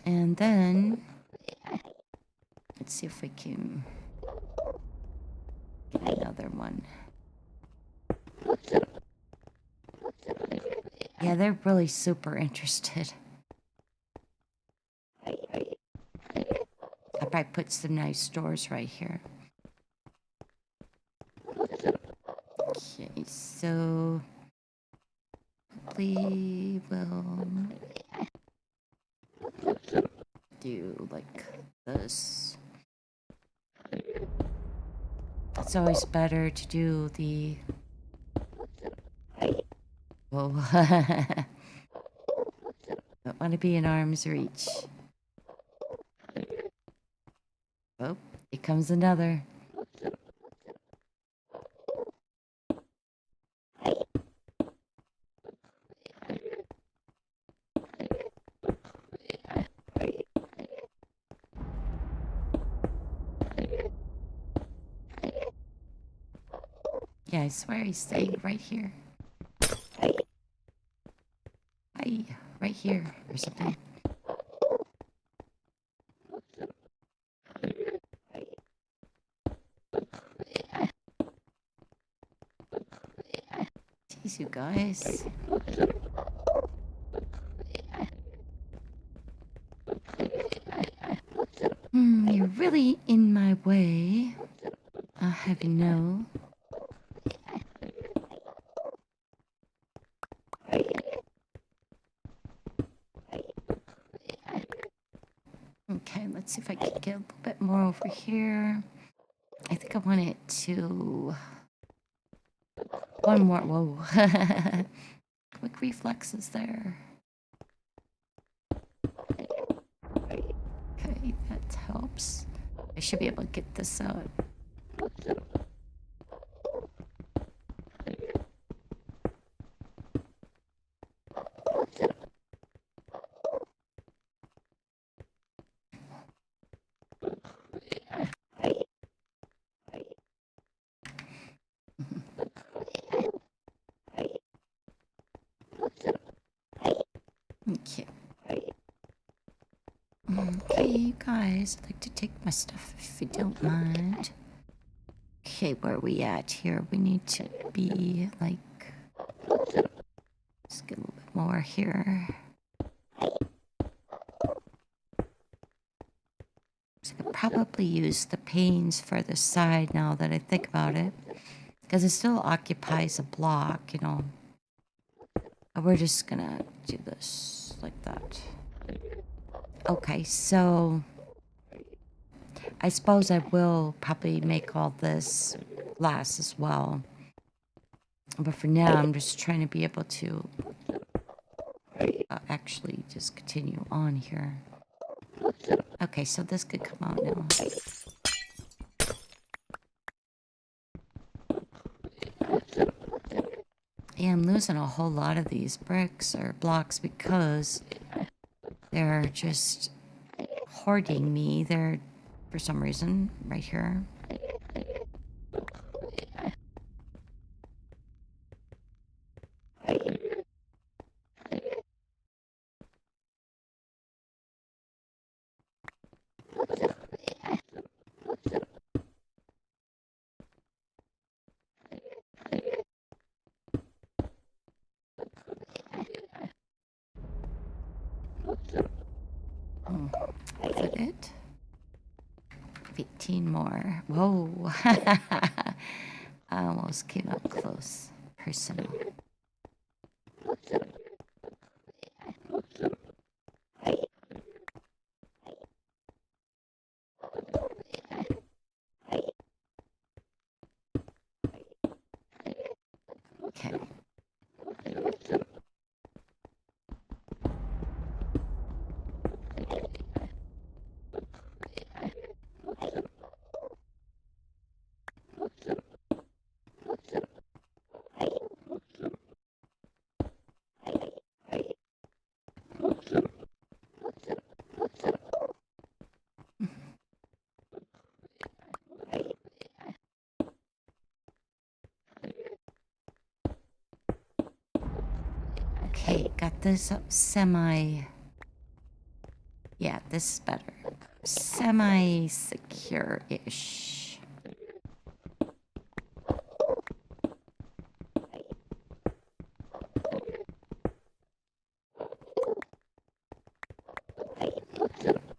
And then... Let's see if we can get another one. Yeah, they're really super interested. I'll probably put some nice doors right here. Okay, so... We will... do like this. It's always better to do the... Whoa. Don't want to be in arm's reach. Oh, here comes another. Yeah, I swear he's staying right here. Hi, right here or something. Jeez, you guys. You're really in my way. I'll have you know. Okay, let's see if I can get a little bit more over here. I think I want it to... One more. Whoa. Quick reflexes there. Okay, that helps. I should be able to get this out. Okay. Okay, you guys, I'd like to take my stuff if you don't mind. Okay, where are we at here? We need to be like... Just get a little bit more here. So I could probably use the panes for the side now that I think about it. Because it still occupies a block, you know. We're just gonna do this like that. Okay, so I suppose I will probably make all this glass as well. But for now, I'm just trying to be able to actually just continue on here. Okay, so this could come out now. Yeah, I'm losing a whole lot of these bricks or blocks because they're just hoarding me. They're, for some reason, right here. Is that it? 15 more. Whoa. I almost came up close. Personal. Okay. Okay, got this up semi... Yeah, this is better. Semi-secure-ish.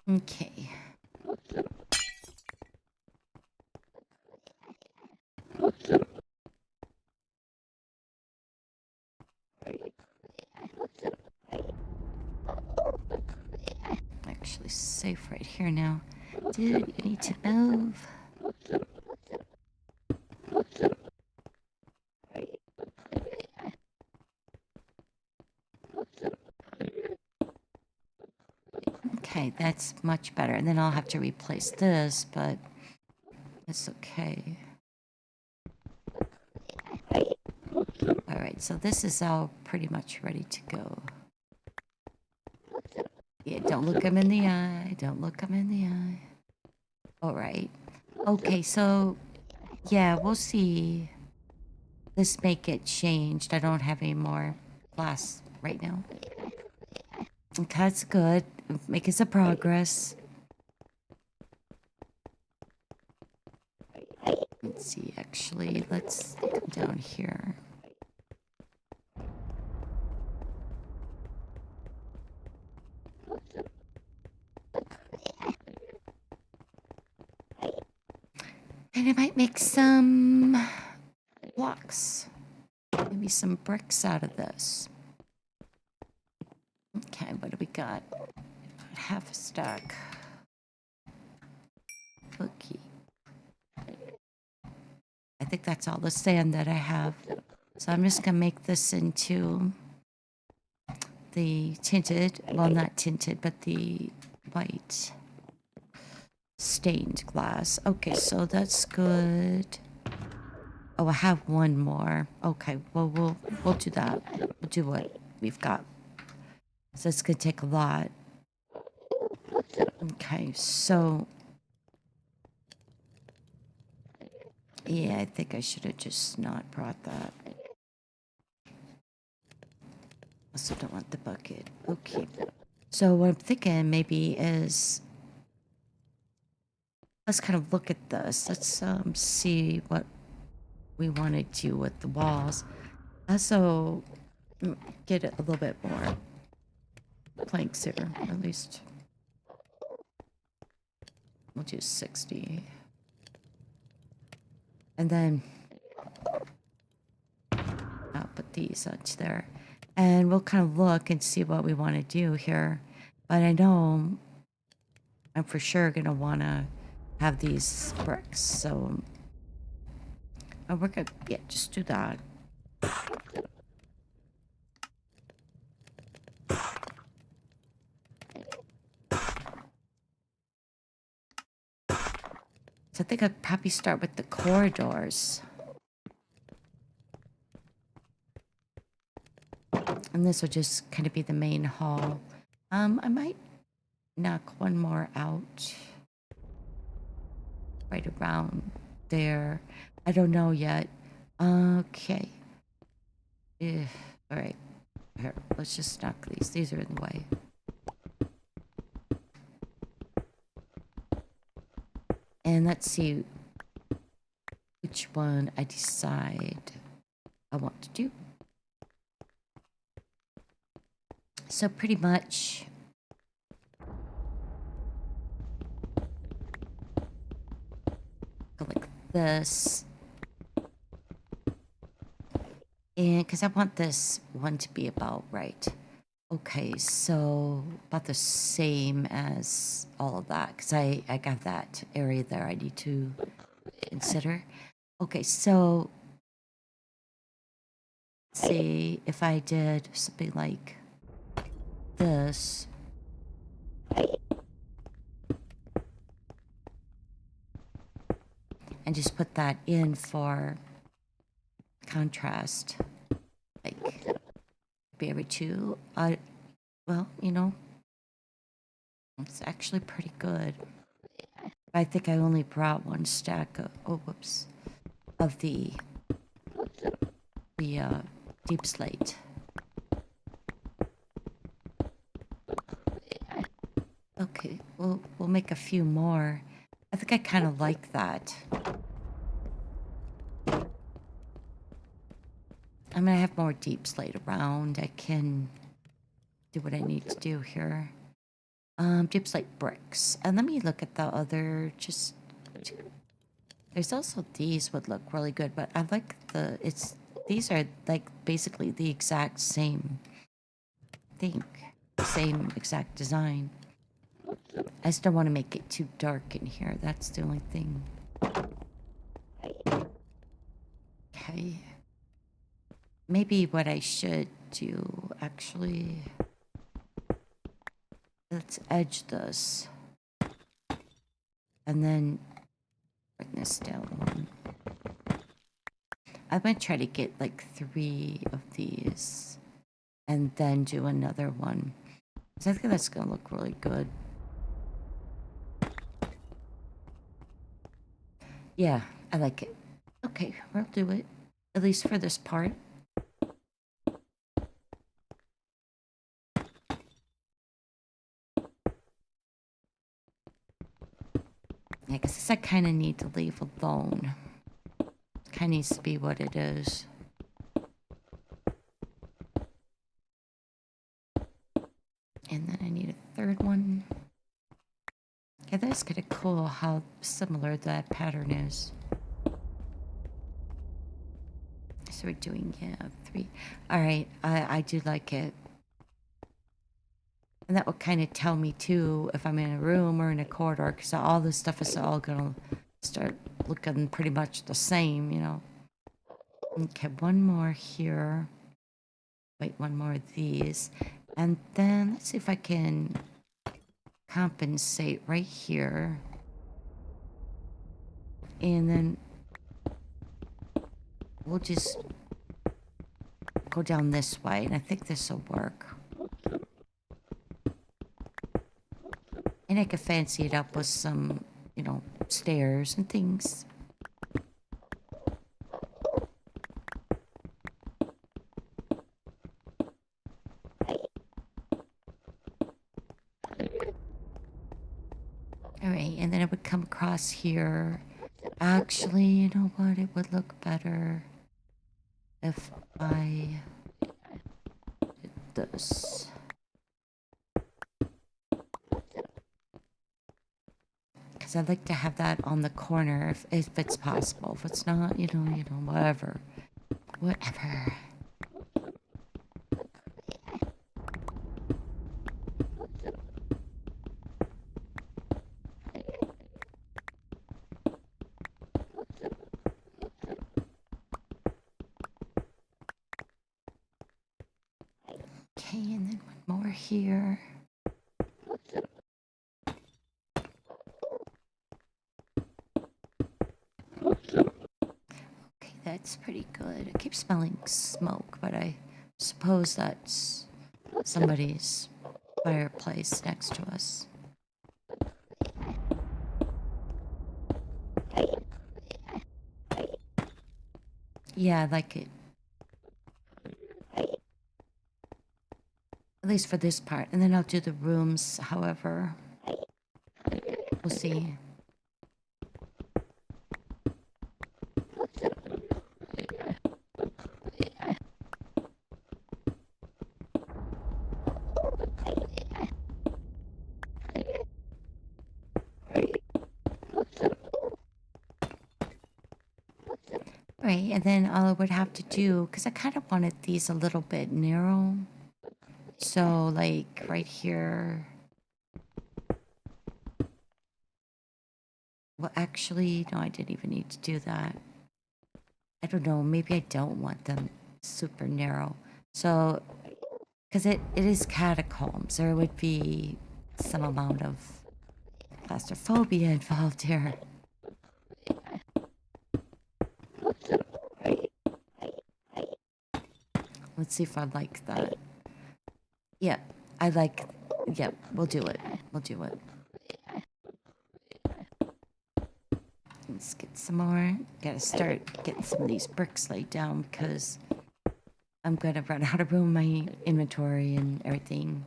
Okay. Actually safe right here now. Dude, you need to move. Okay, that's much better. And then I'll have to replace this, but it's okay. Alright, so this is all pretty much ready to go. Yeah, don't look him in the eye. Don't look him in the eye. Alright. Okay, so... Yeah, we'll see. This may get changed. I don't have any more glass right now. Okay, that's good. Making some progress. Let's see, actually, let's come down here. And I might make some blocks. Maybe some bricks out of this. Okay, what do we got? Half a stack. Okay. I think that's all the sand that I have. So I'm just gonna make this into the tinted, well, not tinted, but the white stained glass. Okay, so that's good. Oh, I have one more. Okay, well, we'll do that. We'll do what we've got. So it's gonna take a lot. Okay, so yeah, I think I should have just not brought that. Also don't want the bucket. Okay. So what I'm thinking maybe is let's kind of look at this. Let's see what we want to do with the walls. Also get a little bit more planks here, at least. We'll do 60. And then I'll put these onto there. And we'll kind of look and see what we want to do here. But I know I'm for sure going to want to have these bricks. So we're going to, yeah, just do that. So I think I'd probably start with the corridors. And this will just kind of be the main hall. I might knock one more out right around there. I don't know yet. Okay. All right. Here, let's just knock these. These are in the way. And let's see which one I decide I want to do. So pretty much go like this. And because I want this one to be about right. Okay, so about the same as all of that, because I got that area there I need to consider. Okay, so let's see if I did something like this. And just put that in for contrast. Like, be every two. Well, you know, it's actually pretty good. I think I only brought one stack of, oh, whoops, of the deep slate. Okay, we'll make a few more. I think I kind of like that. I'm gonna have more deep slate around. I can do what I need to do here. Deep slate bricks. And let me look at the other, just... There's also these would look really good, but I like these are like basically the exact same thing. Same exact design. I just don't want to make it too dark in here. That's the only thing. Okay. Maybe what I should do, actually... Let's edge this. And then bring this down one. I'm going to try to get like 3 of these. And then do another one. So I think that's going to look really good. Yeah, I like it. Okay, we'll do it. At least for this part. Yeah, because this I kind of need to leave alone. It kind of needs to be what it is. And then I need a third one. Yeah, that's kind of cool how similar that pattern is. So we're doing, yeah, 3. All right, I do like it. And that will kind of tell me, too, if I'm in a room or in a corridor, because all this stuff is all going to start looking pretty much the same, you know. Okay, one more here. Wait, one more of these. And then let's see if I can compensate right here. And then we'll just go down this way, and I think this will work. And I could fancy it up with some, you know, stairs and things. Alright, and then it would come across here. Actually, you know what? It would look better if I did this. Because I'd like to have that on the corner if it's possible. If it's not, you know, whatever. Whatever. Okay, and then one more here. Okay, that's pretty good. I keep smelling smoke, but I suppose that's somebody's fireplace next to us. Yeah, I like it. At least for this part. And then I'll do the rooms, however. We'll see. Right, and then all I would have to do, because I kind of wanted these a little bit narrow. So, like, right here. Well, actually, no, I didn't even need to do that. I don't know, maybe I don't want them super narrow. So, because it is catacombs, there would be some amount of claustrophobia involved here. Let's see if I like that. Yeah, I like, yeah, we'll do it. We'll do it. Let's get some more. Gotta start getting some of these bricks laid down because I'm gonna run out of room in my inventory and everything.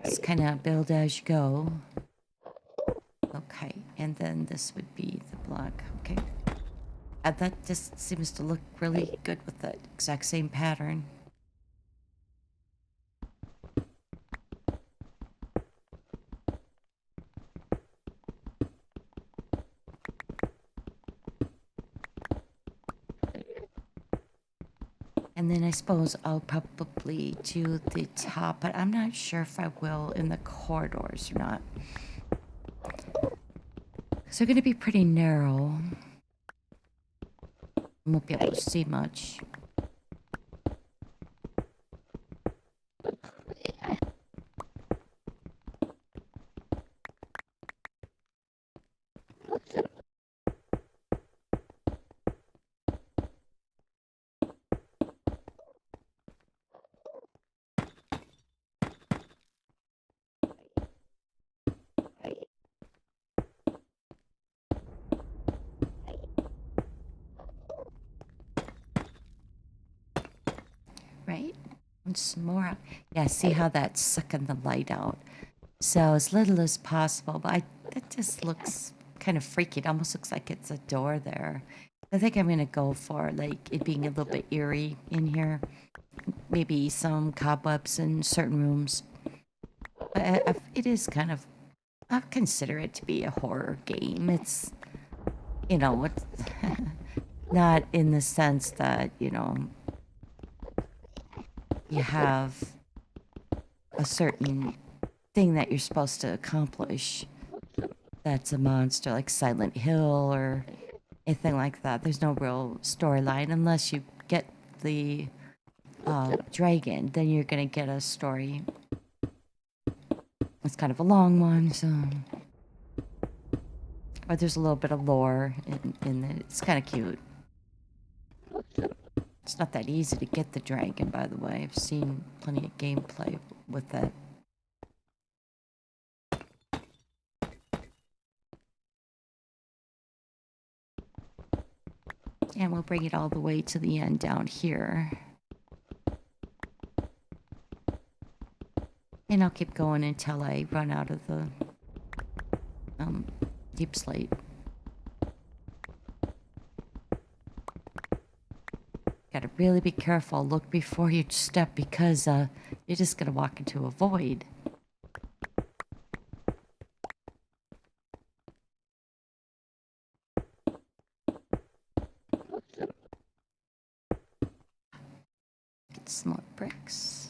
Just kind of build as you go. Okay, and then this would be the block. Okay. That just seems to look really good with the exact same pattern. And then I suppose I'll probably do the top, but I'm not sure if I will in the corridors or not. So they're going to be pretty narrow. I won't be able to see much. Right? And some more. Yeah, see how that's sucking the light out. So as little as possible, but that just looks kind of freaky. It almost looks like it's a door there. I think I'm going to go for like it being a little bit eerie in here. Maybe some cobwebs in certain rooms. But it is kind of, I consider it to be a horror game. It's, it's not in the sense that, you have a certain thing that you're supposed to accomplish that's a monster like Silent Hill or anything like that. There's no real storyline unless you get the dragon, then you're gonna get a story. It's kind of a long one, so but there's a little bit of lore in it. It's kind of cute. It's not that easy to get the dragon, by the way. I've seen plenty of gameplay with that. And we'll bring it all the way to the end down here. And I'll keep going until I run out of the deep slate. Gotta really be careful. Look before you step because you're just gonna walk into a void. Get some more bricks.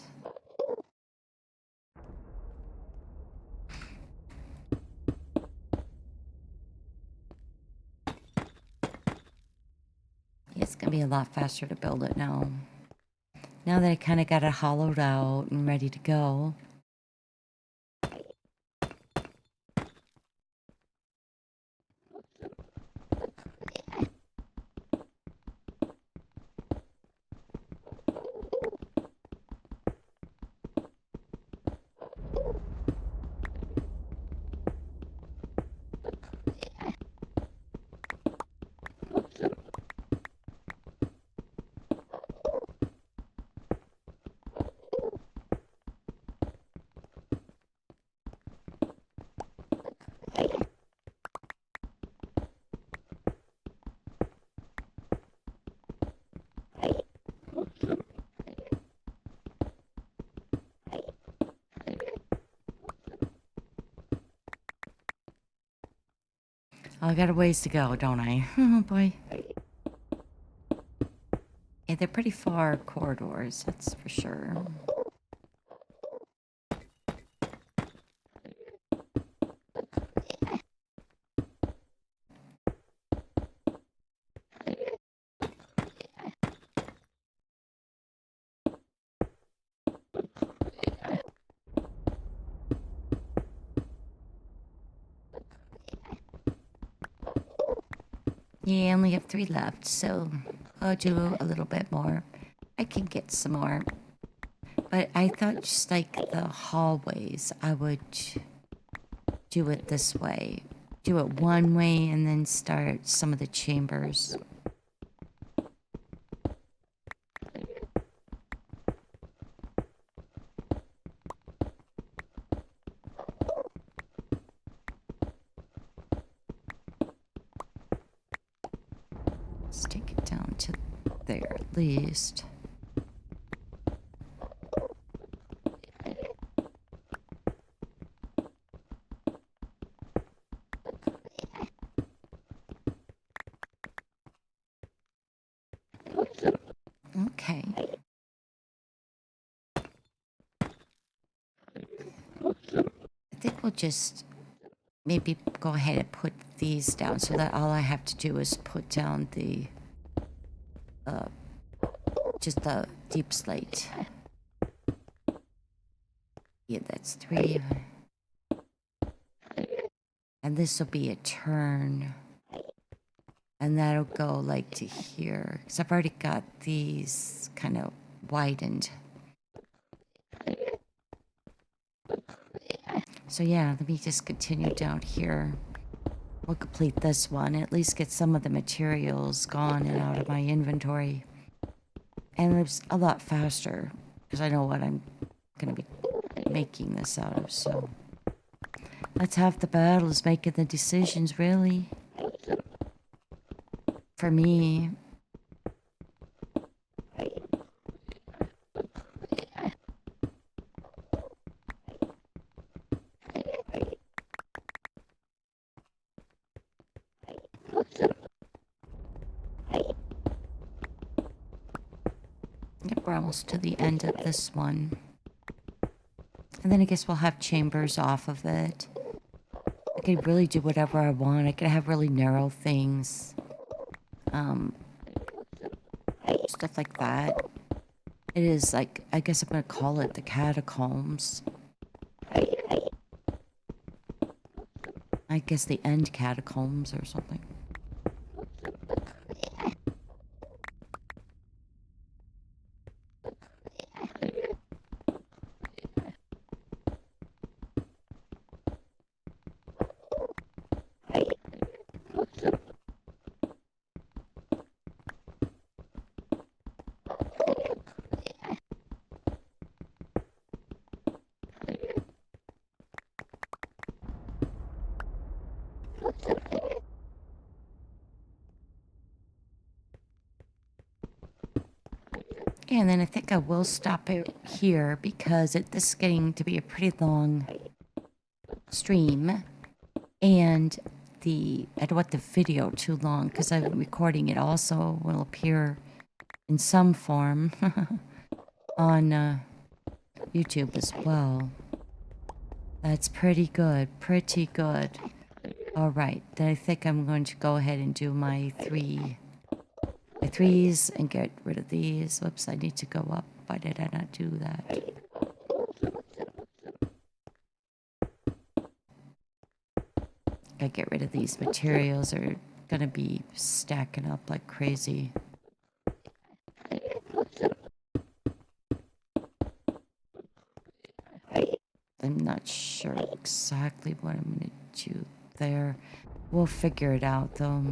It's gonna be a lot faster to build it now. Now that I kind of got it hollowed out and ready to go, I got a ways to go, don't I? Oh boy. Yeah, they're pretty far corridors, that's for sure. Yeah, I only have 3 left, so I'll do a little bit more. I can get some more. But I thought just like the hallways, I would do it this way. Do it one way and then start some of the chambers. Let's take it down to there at least. Okay. I think we'll just maybe go ahead and put these down so that all I have to do is put down the just the deep slate. Yeah, that's 3. And this will be a turn. And that'll go like to here. Because I've already got these kind of widened. So yeah, let me just continue down here. We'll complete this one. At least get some of the materials gone and out of my inventory. And it's a lot faster. Because I know what I'm going to be making this out of, so... That's half the battle, is making the decisions, really. For me. Yep, we're almost to the end of this one. And then I guess we'll have chambers off of it. I could really do whatever I want. I could have really narrow things. Stuff like that. It is like, I guess I'm going to call it the Catacombs. I guess the end Catacombs or something. And then I think I will stop it here because this is getting to be a pretty long stream. And I don't want the video too long because I'm recording it also will appear in some form on YouTube as well. That's pretty good, pretty good. All right, then I think I'm going to go ahead and do my 3s and get rid of these. Whoops, I need to go up. Why did I not do that? Gotta get rid of these materials. They're gonna be stacking up like crazy. I'm not sure exactly what I'm gonna do there. We'll figure it out though.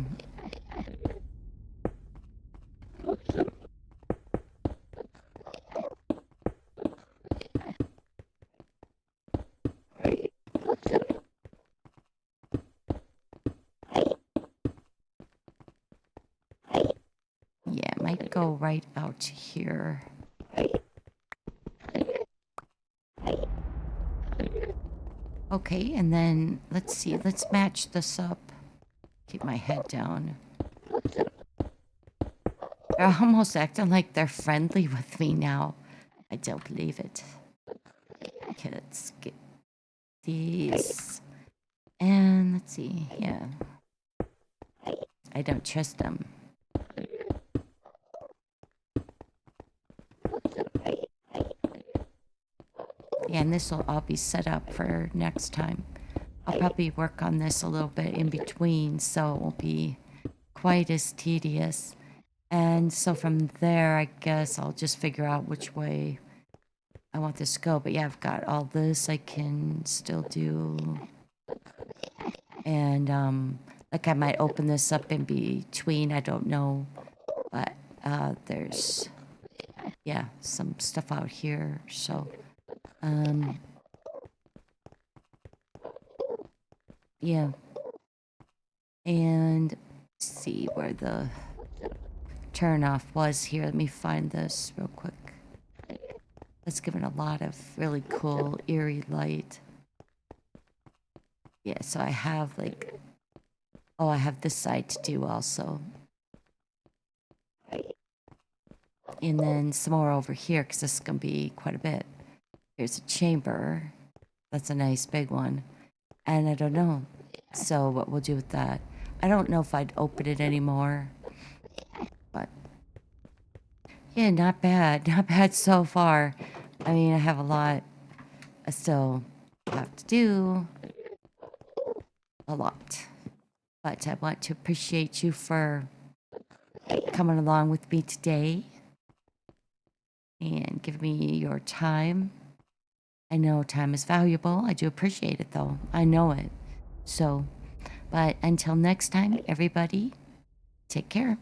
Yeah, it might go right out to here. Okay, and then let's see. Let's match this up. Keep my head down. They're almost acting like they're friendly with me now. I don't believe it. Okay, let's get these. And let's see. Yeah. I don't trust them. Yeah, and this will all be set up for next time. I'll probably work on this a little bit in between, so it won't be quite as tedious. And so from there, I guess I'll just figure out which way I want this to go. But yeah, I've got all this I can still do. And like I might open this up in between, I don't know. But there's, yeah, some stuff out here. So, yeah. And see where the turnoff was here. Let me find this real quick. Let's give it a lot of really cool, eerie light. Yeah, so I have like, oh, I have this side to do also. And then some more over here, because this is going to be quite a bit. Here's a chamber. That's a nice big one. And I don't know. So what we'll do with that. I don't know if I'd open it anymore. But yeah, not bad. Not bad so far. I mean, I have a lot I still have to do. A lot. But I want to appreciate you for coming along with me today and giving me your time. I know time is valuable. I do appreciate it though. I know it. So, but until next time, everybody, take care.